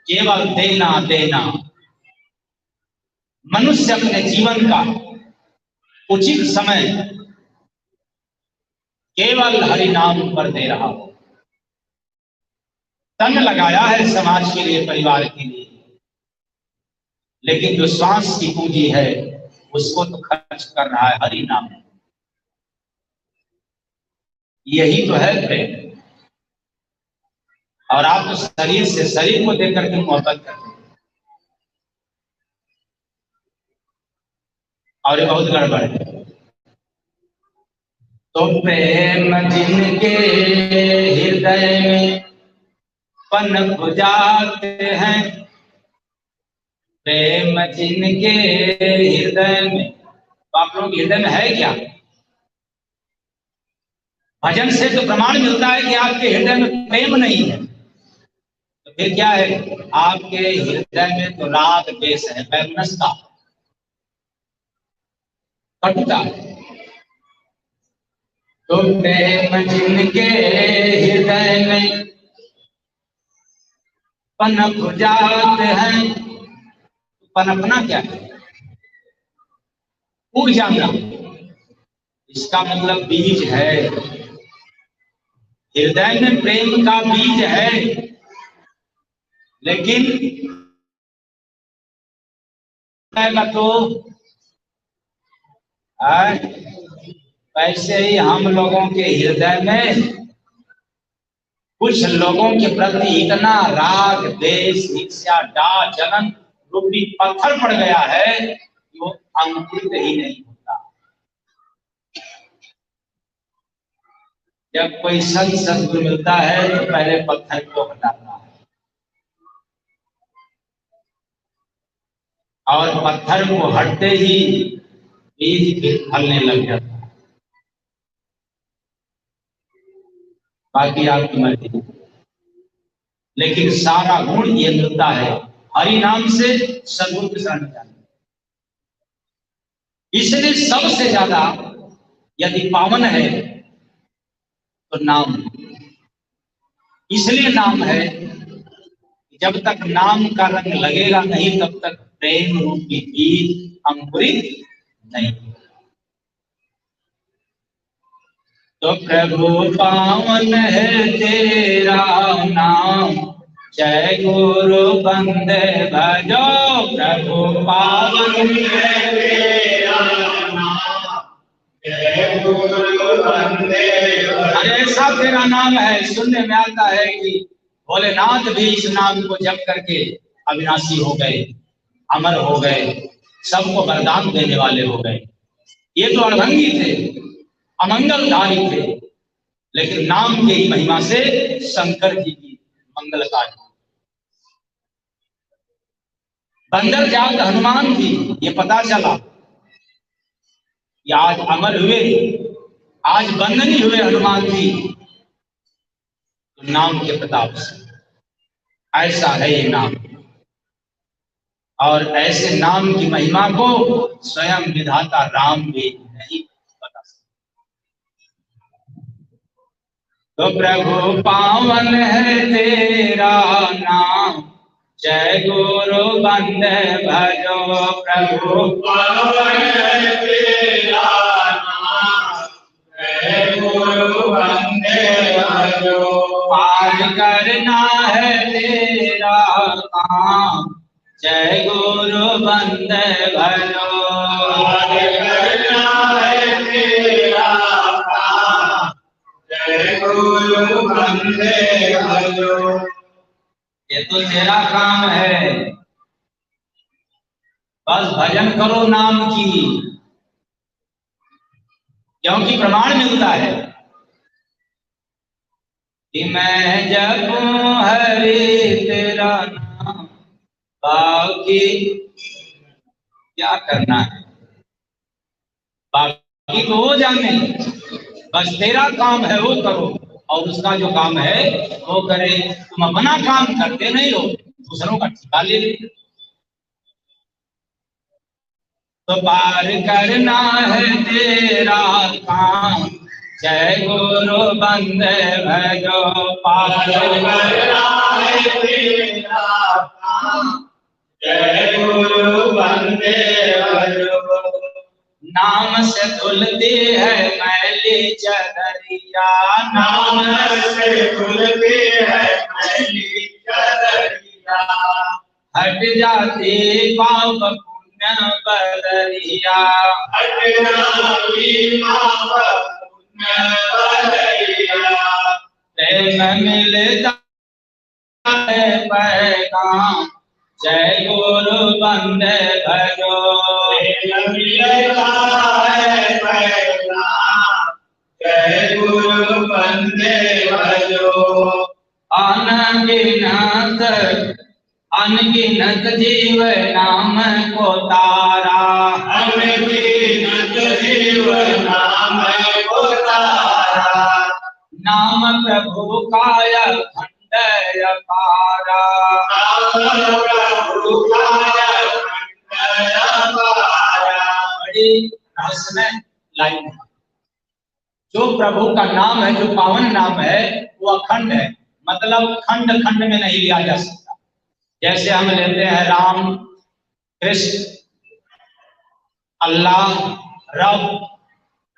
केवल देना देना। मनुष्य अपने जीवन का उचित समय केवल हरि नाम पर दे रहा हो। तन लगाया है समाज के लिए, परिवार के लिए, लेकिन जो श्वास की पूंजी है उसको तो खर्च कर रहा है हरि नाम। यही तो है प्रेम। और आप तो शरीर से शरीर को देकर के मोहब्बत करते हैं, और ये बहुत गड़बड़ है। तो प्रेम जिनके हृदय में पनप जाते हैं, प्रेम जिनके हृदय में, तो आप लोग हृदय में है क्या? भजन से तो प्रमाण मिलता है कि आपके हृदय में प्रेम नहीं है, तो फिर क्या है? आपके हृदय में तो राग द्वेष है, वैमनस्यता, कटुता। तो प्रेम जिनके हृदय में पनप जाते हैं, पनपना क्या है? उग जाना, इसका मतलब बीज है। हृदय में प्रेम का बीज है, लेकिन तो वैसे ही हम लोगों के हृदय में कुछ लोगों के प्रति इतना राग द्वेष ईर्ष्या डाह जलन रूपी पत्थर पड़ गया है कि वो अंकुरित ही नहीं होता। जब कोई संत सद्गुरु मिलता है तो पहले पत्थर को हटाता है, और पत्थर को हटते ही बीज फिर फलने लग जाता है। बाकी आपकी मर्जी, लेकिन सारा गुण ये मिलता है हरि नाम से, सद्गुरु के शरण जाने। इसलिए सबसे ज्यादा यदि पावन है तो नाम। इसलिए नाम है, जब तक नाम का रंग लगेगा नहीं तब तक प्रेम रूपी बीज अंकुरित नहीं। तो प्रभु पावन है तेरा नाम, जय गुरु बंदे भजो। प्रभु पावन है तेरा नाम, जय गुरु बंदे भजो। ऐसा तेरा नाम है, सुनने में आता है कि भोलेनाथ भी इस नाम को जप करके अविनाशी हो गए, अमर हो गए, सबको वरदान देने वाले हो गए। ये तो अड़भंगी थे, अमंगलधारी थे, लेकिन नाम के ही महिमा से शंकर जी की मंगल कार्य। बंदर जात हनुमान जी, ये पता चला कि आज अमर हुए, आज बंदनी हुए हनुमान जी, तो नाम के प्रताप से। ऐसा है ये नाम, और ऐसे नाम की महिमा को स्वयं विधाता राम भी नहीं बता सकते। तो प्रभु पावन है तेरा नाम, जय गुरु बंदे भजो। प्रभु पावन है तेरा नाम, जय गुरु बंदे भजो। आज करना है तेरा काम, जय गुरु बंदे भजो। आज करना है तेरा काम, जय गुरु बंदे भजो। ये तो तेरा काम है, बस भजन करो नाम की, क्योंकि प्रमाण मिलता है कि मैं जपूं हरि तेरा नाम, बाकी क्या करना है, बाकी तो वो जाने, बस तेरा काम है वो करो और उसका जो काम है वो करे। तुम अपना काम करते नहीं हो, दूसरों का ठिका ले लेते। तो पार करना है तेरा काम, जय गुरु बंदे भजो। पार करना है तेरा काम, जय गुरु बंदे भजो। नाम से धुलती है मैली चदरिया, नाम से धुलती है मैली चदरिया। हट जाती पाप पुण्य बदरिया, हट जाती पाप पुण्य बदरिया। प्रेम मिलता है पैगाम, जय गुरु बंदे भजो। प्रेम मिलता है पैगाम, जय गुरु बंदे भजो। अनगिनत अनगिनत जीव नाम को तारा, अनगिनत जीव नाम को तारा। नाम प्रभु काय खंड अपारा, नाम प्रभु काय खंड अपारा। बड़ी रहस्यमय लाइन है। जो प्रभु का नाम है, जो पावन नाम है, वो अखंड है, मतलब खंड खंड में नहीं लिया जा सकता। जैसे हम लेते हैं राम, कृष्ण, अल्लाह, रब,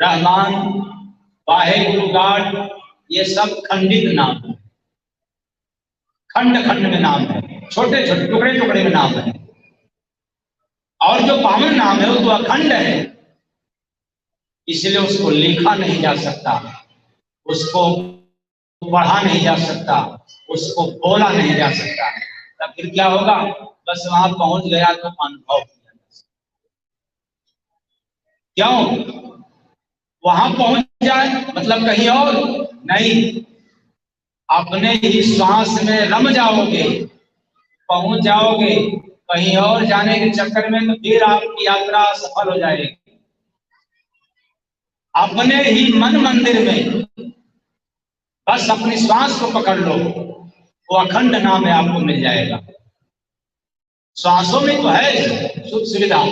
रहमान, वाहेगुरु, गॉड, ये सब खंडित नाम है, खंड खंड में नाम है, छोटे छोटे टुकड़े टुकड़े में नाम है। और जो पावन नाम है वो तो अखंड है, इसलिए उसको लिखा नहीं जा सकता, उसको पढ़ा नहीं जा सकता, उसको बोला नहीं जा सकता। तब फिर क्या होगा, बस वहां पहुंच गया तो अनुभव किया। क्यों वहां पहुंच जाए, मतलब कहीं और नहीं, अपने ही श्वास में रम जाओगे, पहुंच जाओगे। कहीं और जाने के चक्कर में तो फिर आपकी यात्रा सफल हो जाएगी। अपने ही मन मंदिर में बस अपनी श्वास को पकड़ लो, वो अखंड नाम है, आपको मिल जाएगा। श्वासों में तो है सुख सुविधा।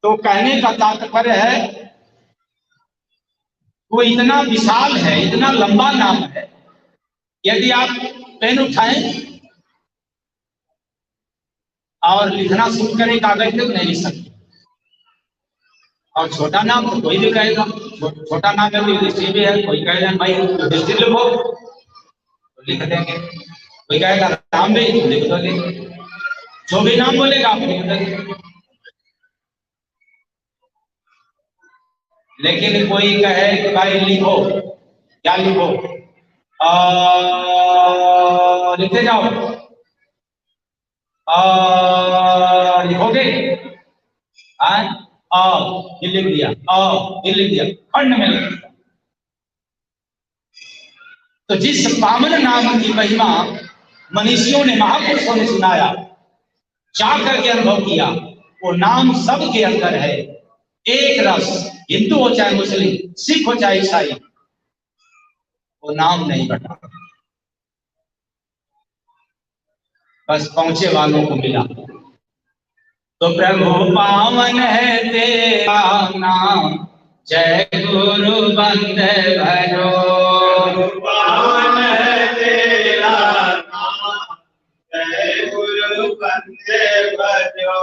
तो कहने का तात्पर्य है वो इतना विशाल है, इतना लंबा नाम है, यदि आप पेन उठाएं और लिखना शुरू करें कागज पे तो नहीं लिख सकते। और छोटा नाम तो कोई भी कहेगा, छोटा नाम है युधिष्ठिर भी है, कोई कहेगा भाई युधिष्ठिर लिखो तो लिख देंगे, कोई कहेगा राम भी तो लिख दोगे, जो भी नाम बोलेगा आप लिख देंगे। लेकिन कोई कहे कि भाई लिखो, क्या लिखो, लिखते जाओ, लिखोगे, ये लिख दिया, ये लिख दिया, खंड में लिख दिया। तो जिस पावन नाम की महिमा मनीषियों ने, महापुरुषों ने सुनाया, जाकर के अनुभव किया, वो नाम सबके अंदर है, एक रस, हिंदू हो चाहे मुस्लिम, सिख हो चाहे ईसाई, वो नाम नहीं बटा, बस पहुंचे वालों को मिला। तो प्रभु पावन है तेरा नाम, जय गुरु बंदे भजो। पावन है तेरा नाम, जय गुरु बंदे भजो।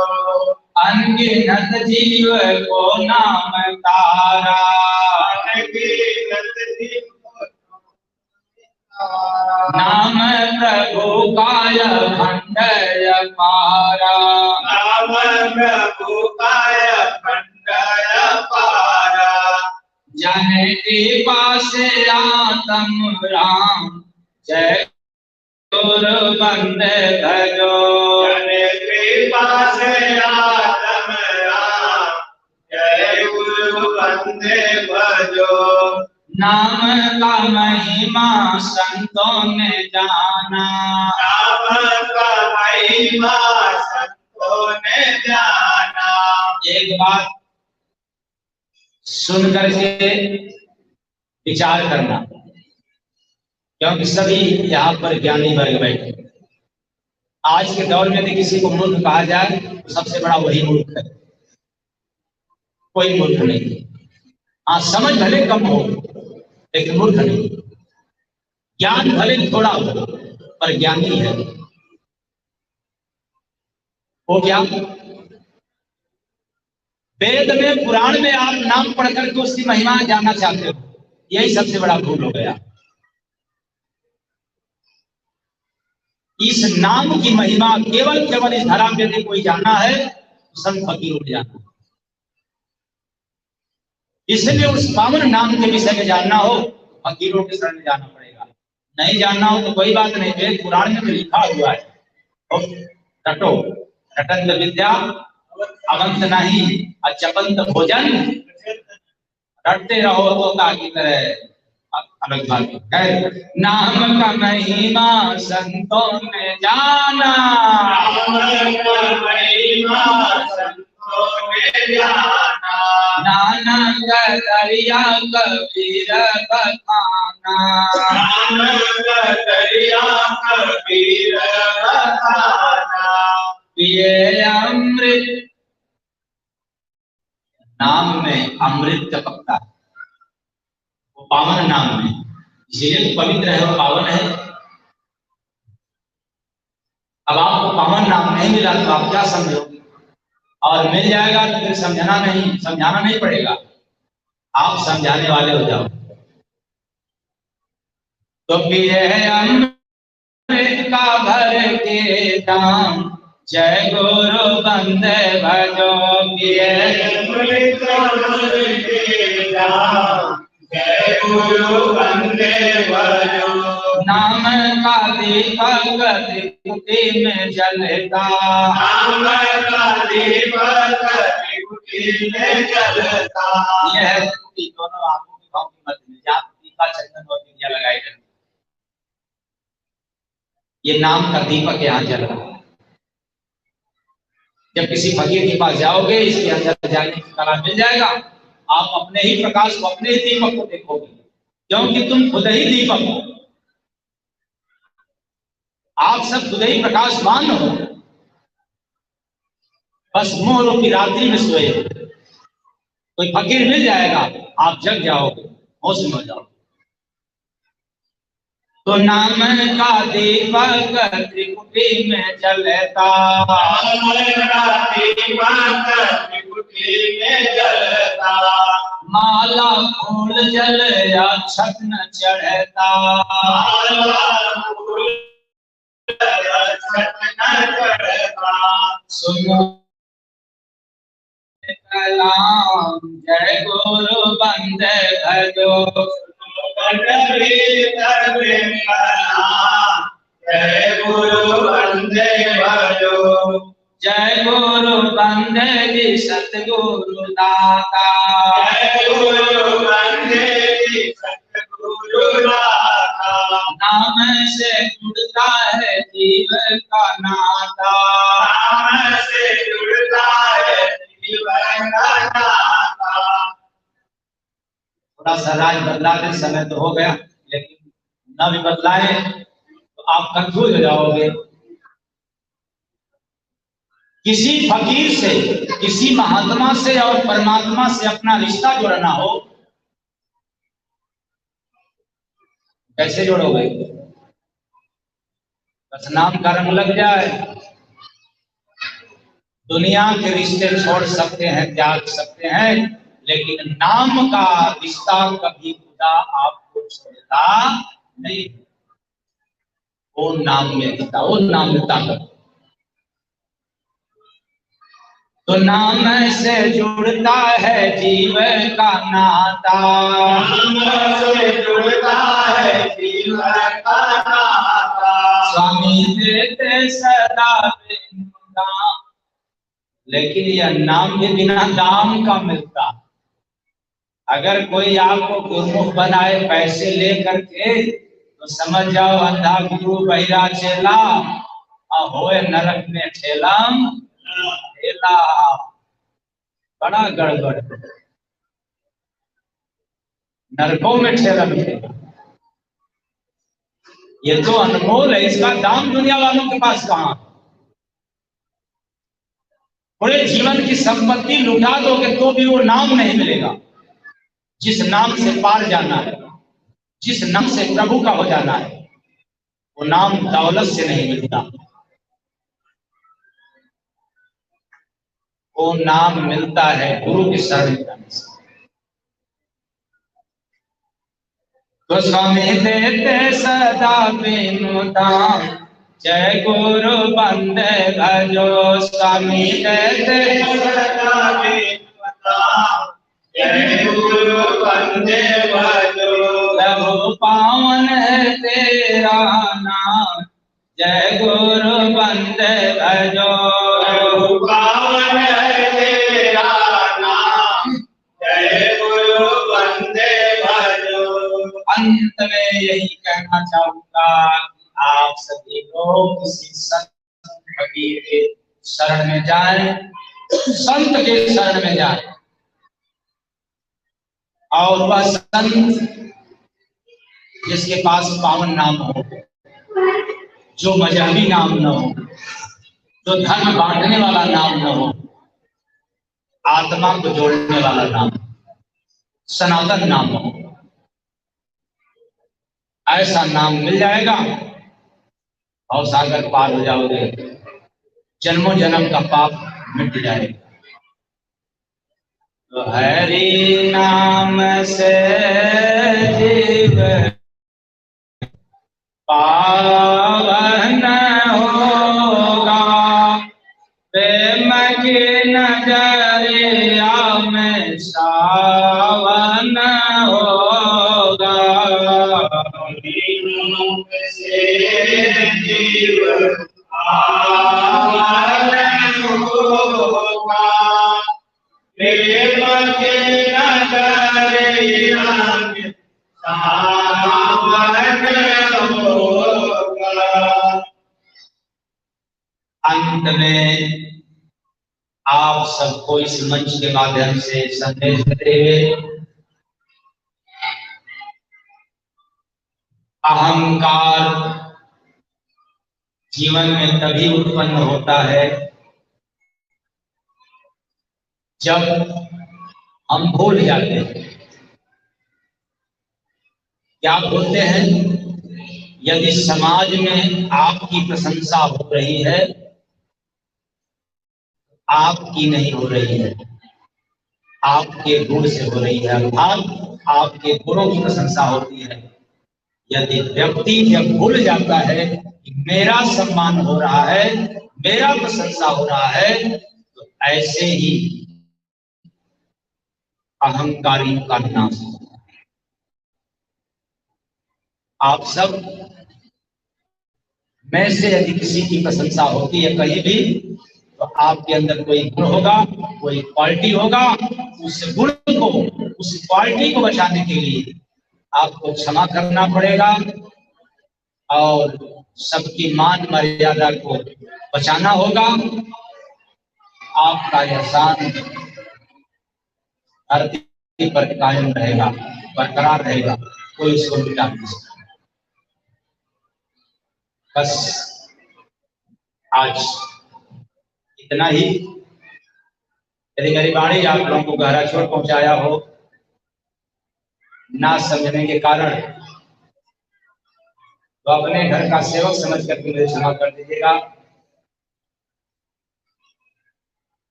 अनगिनत जीव को नाम तारा, अनगिनत जीव नाम प्रभु काय खंड अपारा, नाम प्रभु काय खंड अपारा। जन कृपा से आत्म राम, जय गुरु बंदे भजो। जन कृपा से आत्म राम, जय गुरु बंदे भजो। नाम का महिमा संतों ने जाना, नाम का महिमा संतों ने जाना। एक बात सुन करके विचार करना, क्योंकि सभी यहाँ पर ज्ञानी वर्ग बैठे। आज के दौर में यदि किसी को मूर्ख कहा जाए तो सबसे बड़ा वही मूर्ख है, कोई मूर्ख नहीं। हाँ, समझ भले कम हो लेकिन मूर्ख नहीं, ज्ञान भले थोड़ा हो पर ज्ञानी है। वो क्या? वेद में पुराण में आप नाम पढ़ करके उसकी महिमा जानना चाहते हो, यही सबसे बड़ा भूल हो गया। इस नाम की महिमा केवल केवल इस धरा पे यदि कोई जाना है तो संत फकीर उठ जाना। इसलिए उस पावन नाम के विषय में जानना हो फकीरों के शरण में जाना पड़ेगा। नहीं जानना हो तो कोई बात नहीं, वेद पुराण में तो लिखा हुआ है, रटो रटंत विद्या अवंत नहीं अचपंत भोजन, रटते रहो तो ताकि तरह। अलग बात है, नाम का महिमा संतों ने जाना, नाम का महिमा संतों ने जाना। नानक दरिया कबीर बखाना, नानक दरिया कबीर बखाना। पिए अमृत, नाम में अमृत टपकता है, वो पावन नाम है, इसीलिए पवित्र है और पावन है। अब आपको पावन नाम नहीं मिला तो आप क्या समझोगे? और मिल जाएगा तो फिर समझाना नहीं पड़ेगा, आप समझाने वाले हो जाओ। तो पिए अमृत का भर के दाम, जय गुरु बंदे भजो। पिए अमृत का भर के दाम, जय गुरु बंदे भजो। नाम का दीपक त्रिकुटी में जलता, नाम का दीपक त्रिकुटी में जलता। यह त्रिकुटी दोनों आंखों की भाव की मध्य में जहाँ दीपा चंदन और दिया लगाई जाती, ये नाम का दीपक यहाँ जल रहा है। जब किसी फकीर के पास जाओगे इसके अंदर जाने की कला मिल जाएगा, आप अपने ही प्रकाश को, अपने ही दीपक को देखोगे, क्योंकि तुम खुद ही दीपक हो। आप सब खुद ही प्रकाशवान हो, बस मोह रूपी रात्रि में सोए हो। कोई फकीर मिल जाएगा, आप जग जाओगे, होश में हो जाओगे। तो नाम का दीपक त्रिकुटी में जलता, माला फूल जल अक्षत न चढ़ता, सुनो कलाम जय गुरु बंदे भजो। जय गुरु बंदे भजो। जय गुरु बंदे जी सतगुरु दाता, जय गुरु बंदे जी सतगुरु दाता। नाम से जुड़ता है जीव का नाता, नाम से जुड़ता है जीवन का नाता। थोड़ा सा राज बदला दे, समय तो हो गया, लेकिन न भी बदलाए तो आप कंफ्यूज हो जाओगे। किसी फकीर से, किसी महात्मा से और परमात्मा से अपना रिश्ता जोड़ना हो, कैसे जोड़ोगे? बस नाम का रंग लग जाए, दुनिया के रिश्ते छोड़ सकते हैं, त्याग सकते हैं, लेकिन नाम का रिश्ता कभी खुदा आपको छोड़ता नहीं। वो नाम में रिश्ता, वो नाम में ताकत। तो नाम से जुड़ता है जीव का नाता, नाम से जुड़ता है जीवन का नाता। स्वामी देते सदा बिनु दाम, लेकिन यह नाम के बिना दाम का मिलता। अगर कोई आपको गुरुमुख बनाए पैसे ले करके तो समझ जाओ अंधा गुरु बहिरा चेला और होए नरक में ठेलम ठेला। बड़ा गड़बड़, नरकों में ठेलम ठेला। ये तो अनमोल है, इसका दाम दुनिया वालों के पास कहाँ। पूरे जीवन की संपत्ति लुटा दोगे तो भी वो नाम नहीं मिलेगा। जिस नाम से पार जाना है, जिस नाम से प्रभु का हो जाना है, वो नाम दौलत से नहीं मिलता। वो नाम मिलता है गुरु की शरण जाने से। गोस्वामी देते सदा बिनुदा, जय गुरु बंदे भजो। स्वामी देते सदा बिनुदा, जय गुरु बंदे भजो। प्रभु पावन है तेरा नाम, जय गुरु बंदे भजो। प्रभु पावन है तेरा नाम, जय गुरु बंदे भजो। अंत में यही कहना चाहूंगा कि आप सभी लोग किसी संत फकीर के शरण में जाएं, संत के शरण में जाएं, और वह संत जिसके पास पावन नाम हो, जो मजहबी नाम न हो, जो धर्म बांटने वाला नाम न हो, आत्मा को जोड़ने वाला नाम, सनातन नाम हो। ऐसा नाम मिल जाएगा और सागर पार हो जाओगे, जन्मों जन्म का पाप मिट जाएगा। तो हरि नाम से जीव पावन होगा, प्रेम की नजरिया में सावन होगा। जीव पावन होगा, प्रेम की नजरिया में सावन होगा। अंत में आप सबको इस मंच के माध्यम से संदेश देते हुए, अहंकार जीवन में तभी उत्पन्न होता है जब हम भूल जाते हैं। क्या बोलते हैं? यदि समाज में आपकी प्रशंसा हो रही है, आपकी नहीं हो रही है, आपके गुण से हो रही है, अर्थात आपके गुणों की प्रशंसा होती है। यदि व्यक्ति जब भूल जाता है कि मेरा सम्मान हो रहा है, मेरा प्रशंसा हो रहा है, तो ऐसे ही अहंकारियों का नाश होता है। आप सब में से यदि किसी की प्रशंसा होती है कहीं भी, तो आपके अंदर कोई गुण होगा, कोई क्वालिटी होगा। उस गुण को, उस क्वालिटी को बचाने के लिए आपको क्षमा करना पड़ेगा और सबकी मान मर्यादा को बचाना होगा। आपका यह शान धरती पर कायम रहेगा, बरकरार रहेगा, कोई इसको मिटा नहीं सकता। बस आज इतना ही। यदि मेरी वाणी आप लोगों को गहरा चोट पहुंचाया हो, ना समझने के कारण, तो अपने घर का सेवक समझ करके मुझे क्षमा कर दीजिएगा।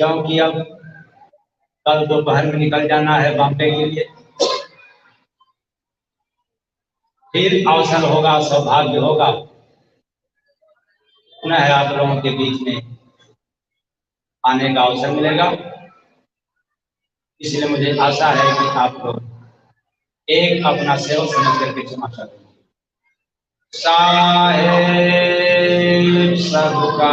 क्योंकि अब कल दोपहर में निकल जाना है बॉम्बे के लिए। फिर अवसर होगा, सौभाग्य होगा, पुनः आप लोगों के बीच में आने का अवसर मिलेगा। इसलिए मुझे आशा है कि आप लोग एक अपना सेवक समझ करके क्षमा कर देंगे। साहेब सबका